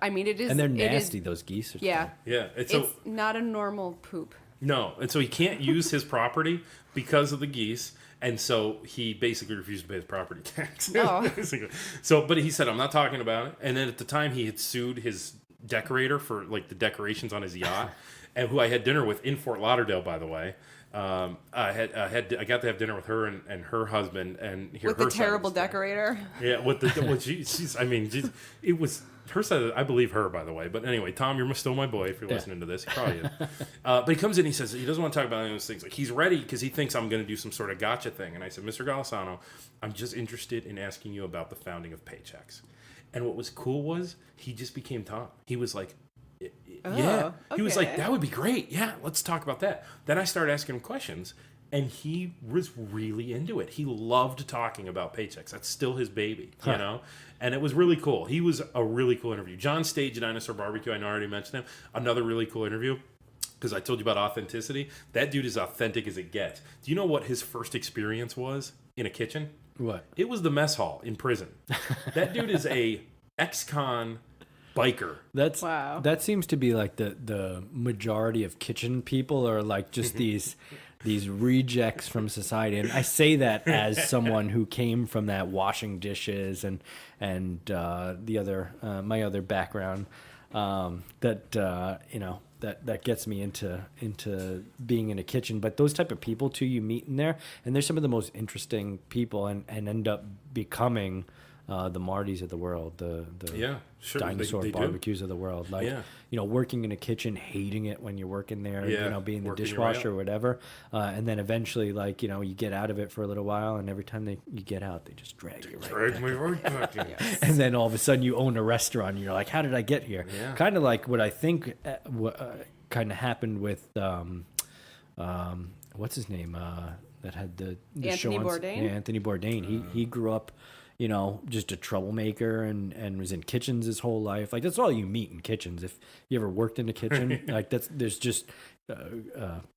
I mean, it is, and they're it is- nasty. Those geese. Are Yeah, Yeah. it's not a normal poop. No, and so he can't use his property because of the geese, and so he basically refused to pay his property tax. Oh. Basically. But he said, I'm not talking about it. And then at the time, he had sued his decorator for like the decorations on his yacht, and who I had dinner with in Fort Lauderdale, by the way. I got to have dinner with her and her husband and hear With her the side of the terrible story. decorator. Yeah, with it was her side. I believe her, by the way. But anyway, Tom, you're still my boy if you're listening to this. He probably is. But he comes in, he says he doesn't want to talk about any of those things. Like he's ready because he thinks I'm going to do some sort of gotcha thing. And I said, Mr. Golisano, I'm just interested in asking you about the founding of Paychex. And what was cool was he just became Tom. He was like, yeah. He was like, okay. that would be great. Yeah, let's talk about that. Then I started asking him questions. And he was really into it. He loved talking about paychecks. That's still his baby, you know? And it was really cool. He was a really cool interview. John Stage at Dinosaur Barbecue, I know I already mentioned him. Another really cool interview. Because I told you about authenticity. That dude is authentic as it gets. Do you know what his first experience was in a kitchen? What? It was the mess hall in prison. That dude is a ex-con biker. Wow. That seems to be like the majority of kitchen people are like just these rejects from society. And I say that as someone who came from that washing dishes and the other my other background that gets me into being in a kitchen. But those type of people too you meet in there, and they're some of the most interesting people and end up becoming the Martys of the world, the dinosaur they barbecues of the world. Like, working in a kitchen, hating it when you're working there, being the dishwasher or whatever. And then eventually, like, you get out of it for a little while, and every time you get out, they just drag you right back. Yes. And then all of a sudden you own a restaurant, and you're like, how did I get here? Yeah. Kind of like what I think kind of happened with, what's his name? That had the Anthony show on, Bourdain? Yeah, Anthony Bourdain. He grew up, just a troublemaker and was in kitchens his whole life. Like, that's all you meet in kitchens. If you ever worked in a kitchen, like there's just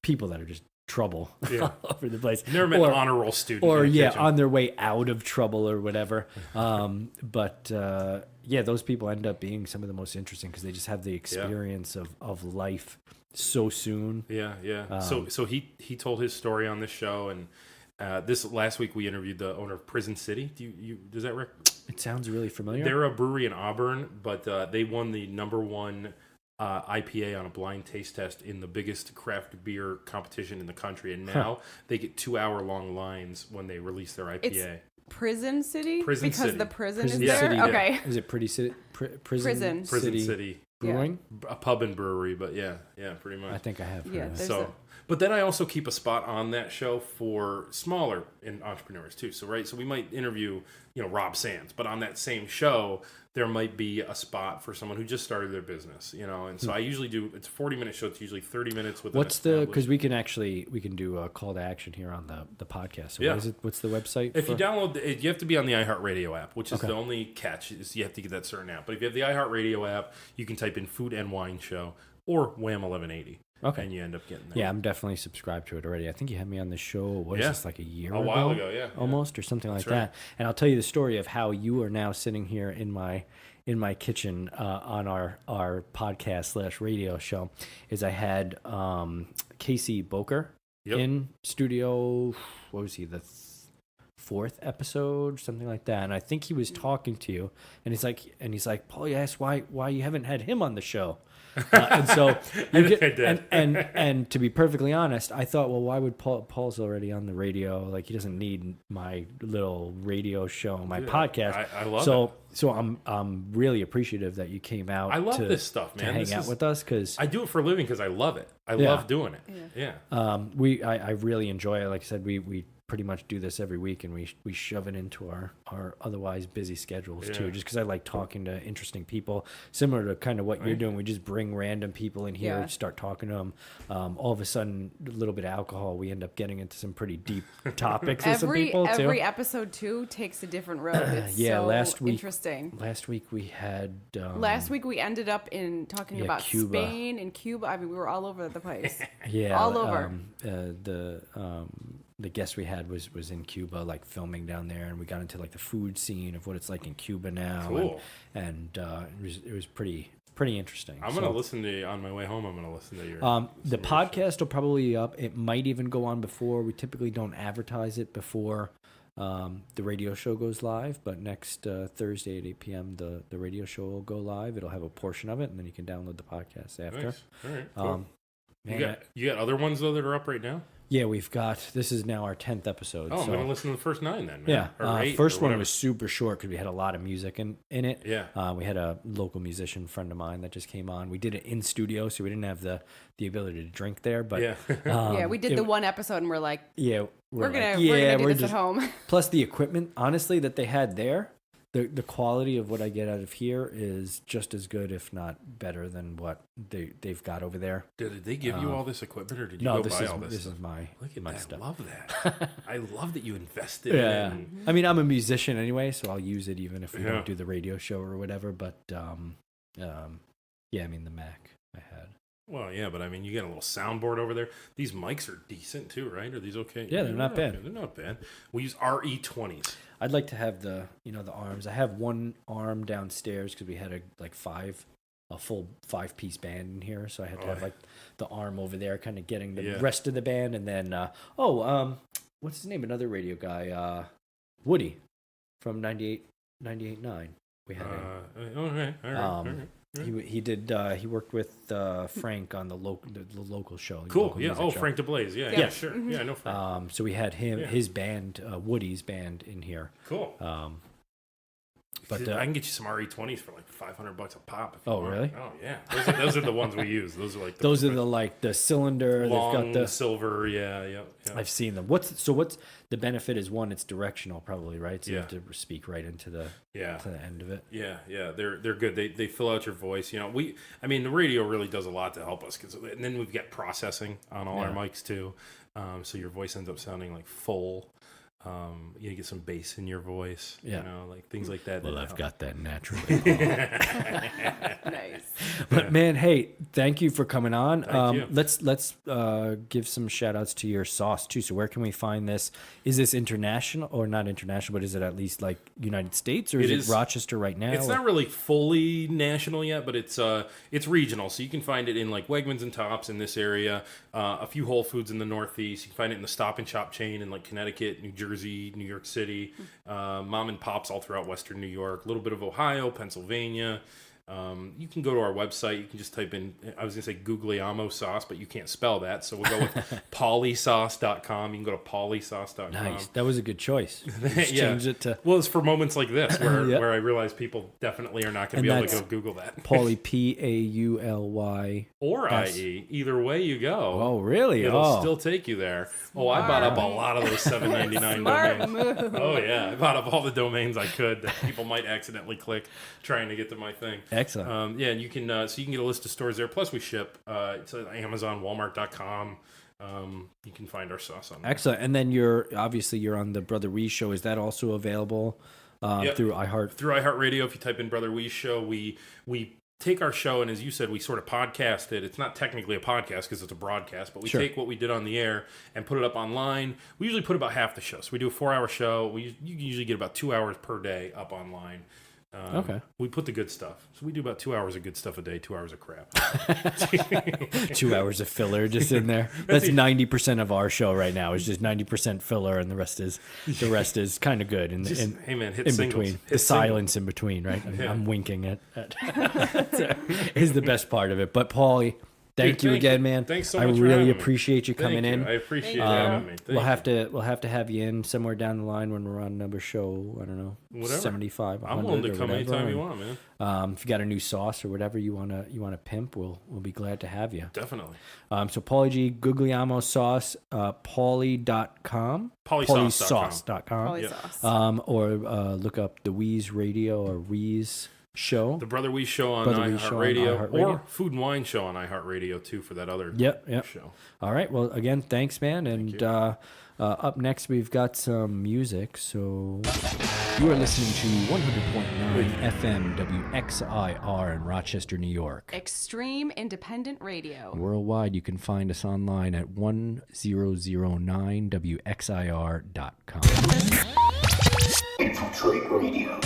people that are just trouble all over the place. You never met an honor roll student. Or in a kitchen. on their way out of trouble or whatever. But those people end up being some of the most interesting because they just have the experience of life so soon. Yeah. So he told his story on this show, and this last week we interviewed the owner of Prison City. Does that It sounds really familiar. They're a brewery in Auburn, but they won the #1 IPA on a blind taste test in the biggest craft beer competition in the country, and now they get 2-hour-long lines when they release their IPA. It's Prison City? Prison because City. the prison Prison is there? City, Okay. Is it Prison Prison City Brewing? A pub and brewery, but yeah, pretty much. I think I have heard of there's that. But then I also keep a spot on that show for smaller entrepreneurs too. So we might interview, Rob Sands, but on that same show, there might be a spot for someone who just started their business, And so I usually do, it's a 40-minute show. It's usually 30 minutes with because we can do a call to action here on the podcast. So what is it? What's the website? If you download it, you have to be on the iHeartRadio app, which is the only catch is you have to get that certain app. But if you have the iHeartRadio app, you can type in Food and Wine Show or Wham 1180. Okay. And you end up getting there. Yeah, I'm definitely subscribed to it already. I think you had me on the show, what is this, like a year ago? A while ago, yeah. Almost, or something like that. And I'll tell you the story of how you are now sitting here in my kitchen on our podcast / radio show. Is I had Casey Boker in studio, what was he, the 4th episode, something like that. And I think he was talking to you, and he's like, Paul, you asked why you haven't had him on the show. And so and to be perfectly honest, I thought, well, why would Paul's already on the radio? Like, he doesn't need my little radio show, my podcast. I love it. So I'm really appreciative that you came out. I love this stuff, man. To hang out with us because I do it for a living because I love it. I love doing it. Yeah. I really enjoy it. Like I said, we pretty much do this every week, and we shove it into our otherwise busy schedules too, just because I like talking to interesting people, similar to kind of what you're doing. We just bring random people in here, start talking to them. All of a sudden, a little bit of alcohol, we end up getting into some pretty deep topics with some people too. Every episode too takes a different road. It's interesting. Last week we had. Last week we ended up talking about Cuba. Spain and Cuba. I mean, we were all over the place. All over. The guest we had was in Cuba, like filming down there, and we got into like the food scene of what it's like in Cuba now. Cool. And it was pretty interesting. I'm gonna listen to you on my way home. I'm gonna listen to your. The podcast will probably be up. It might even go on before. We typically don't advertise it before the radio show goes live, but next Thursday at 8 p.m. the radio show will go live. It'll have a portion of it, and then you can download the podcast after. Nice. All right. Cool. Man, you got other ones though that are up right now? Yeah, this is now our 10th episode. Oh, I'm going to listen to the first 9 then, man. Yeah. Or 8, first or one whatever. was super short because we had a lot of music in it. Yeah. We had a local musician friend of mine that just came on. We did it in studio, so we didn't have the ability to drink there. But we did the one episode and we're like, we're gonna do this just, at home. Plus the equipment, honestly, that they had there, the quality of what I get out of here is just as good, if not better, than what they've got over there. Did they give you all this equipment, or did you No, go this buy is all this? this stuff? is my Look at my that. stuff. I love that. I love that you invested Yeah, in. I mean, I'm a musician anyway, so I'll use it even if we Yeah. don't do the radio show or whatever. But yeah, I mean the Mac I had. Well, yeah, but I mean, you got a little soundboard over there. These mics are decent too, right? Are these okay? Yeah, they're not bad. They're not bad. We use RE20s. I'd like to have the arms. I have one arm downstairs because we had a full 5-piece band in here, so I had to have like the arm over there, kind of getting the rest of the band, and then what's his name? Another radio guy, Woody from 98.9. We had him. Okay, all right, all right. He worked with Frank on the local show. Cool. Local Yeah. music Oh, show. Frank DeBlaze. Yeah. Yeah. Yeah. Sure. Yeah. I know Frank. So we had his band, Woody's band, in here. Cool. But I can get you some RE20s for like $500 a pop. If you Oh, want. really? Oh, yeah. Those are the ones we use. Those are like those are the cylinder. long, They've got the silver. Yeah. I've seen them. What's the benefit is one, it's directional probably, right? So you have to speak right into the to the end of it. Yeah. They're good. They fill out your voice. You know, the radio really does a lot to help us, and then we've got processing on all our mics too. So your voice ends up sounding like full. You get some bass in your voice, you know, like things like that. Well, I've got that naturally. Nice. But man, hey, thank you for coming on. Thank you. Let's give some shout outs to your sauce too. So where can we find this? Is this international or not international, but is it at least like United States, or is it Rochester right now? It's not really fully national yet, but it's regional. So you can find it in like Wegmans and Tops in this area, a few Whole Foods in the Northeast. You can find it in the Stop and Shop chain in like Connecticut, New Jersey, New York City, mom and pops all throughout Western New York, a little bit of Ohio, Pennsylvania. You can go to our website. You can just type in, I was going to say Gugliemo sauce, but you can't spell that. So we'll go with polysauce.com. You can go to polysauce.com. Nice. That was a good choice. Just change it to Well, it's for moments like this where I realize people definitely are not going to be able to go Google that. Pauly, Pauly. Or IE. Either way you go. Oh, really? It'll still take you there. Oh, I bought up a lot of those $7.99 Smart domains. move. Oh, yeah. I bought up all the domains I could that people might accidentally click trying to get to my thing. Excellent. And you can so you can get a list of stores there. Plus, we ship. It's at Amazon, Walmart.com. You can find our sauce on there. Excellent. And then you're on the Brother Wee show. Is that also available through iHeart? Through iHeartRadio, if you type in Brother Wee's show, we take our show, and as you said, we sort of podcast it. It's not technically a podcast because it's a broadcast, but we take what we did on the air and put it up online. We usually put about half the show. So we do a 4-hour show. You can usually get about 2 hours per day up online. Okay. We put the good stuff. So we do about 2 hours of good stuff a day, 2 hours of crap. 2 hours of filler just in there. That's 90% of our show right now. Is just 90% filler, and the rest is kind of good. Hey man, hit in singles. between, the silence in between, right? I'm winking at is the best part of it. But Pauly, thank you again, man. Thanks so I much for really having me. appreciate you coming in. I appreciate having me. We'll have to have you in somewhere down the line when we're on number show. I don't know, Whatever. 75. I'm willing to come anytime you want. want, man. If you got a new sauce or whatever you wanna pimp, we'll be glad to have you. Definitely. So Pauly G, Gugliemo sauce, Pauly.com. Polysauce.com. Pauly Yeah. sauce. Or look up the Wee's Radio or Wee's Show. The Brother Wee Show on Brother Wee Show on iHeartRadio, iHeartRadio. or Food and Wine Show on iHeartRadio too for that other Yep. show. All right. Well, again, thanks, man. And up next, we've got some music. So you are listening to 100.9 FM WXIR in Rochester, New York. Extreme Independent Radio. Worldwide, you can find us online at 1009wxir.com. Infiltrate Radio.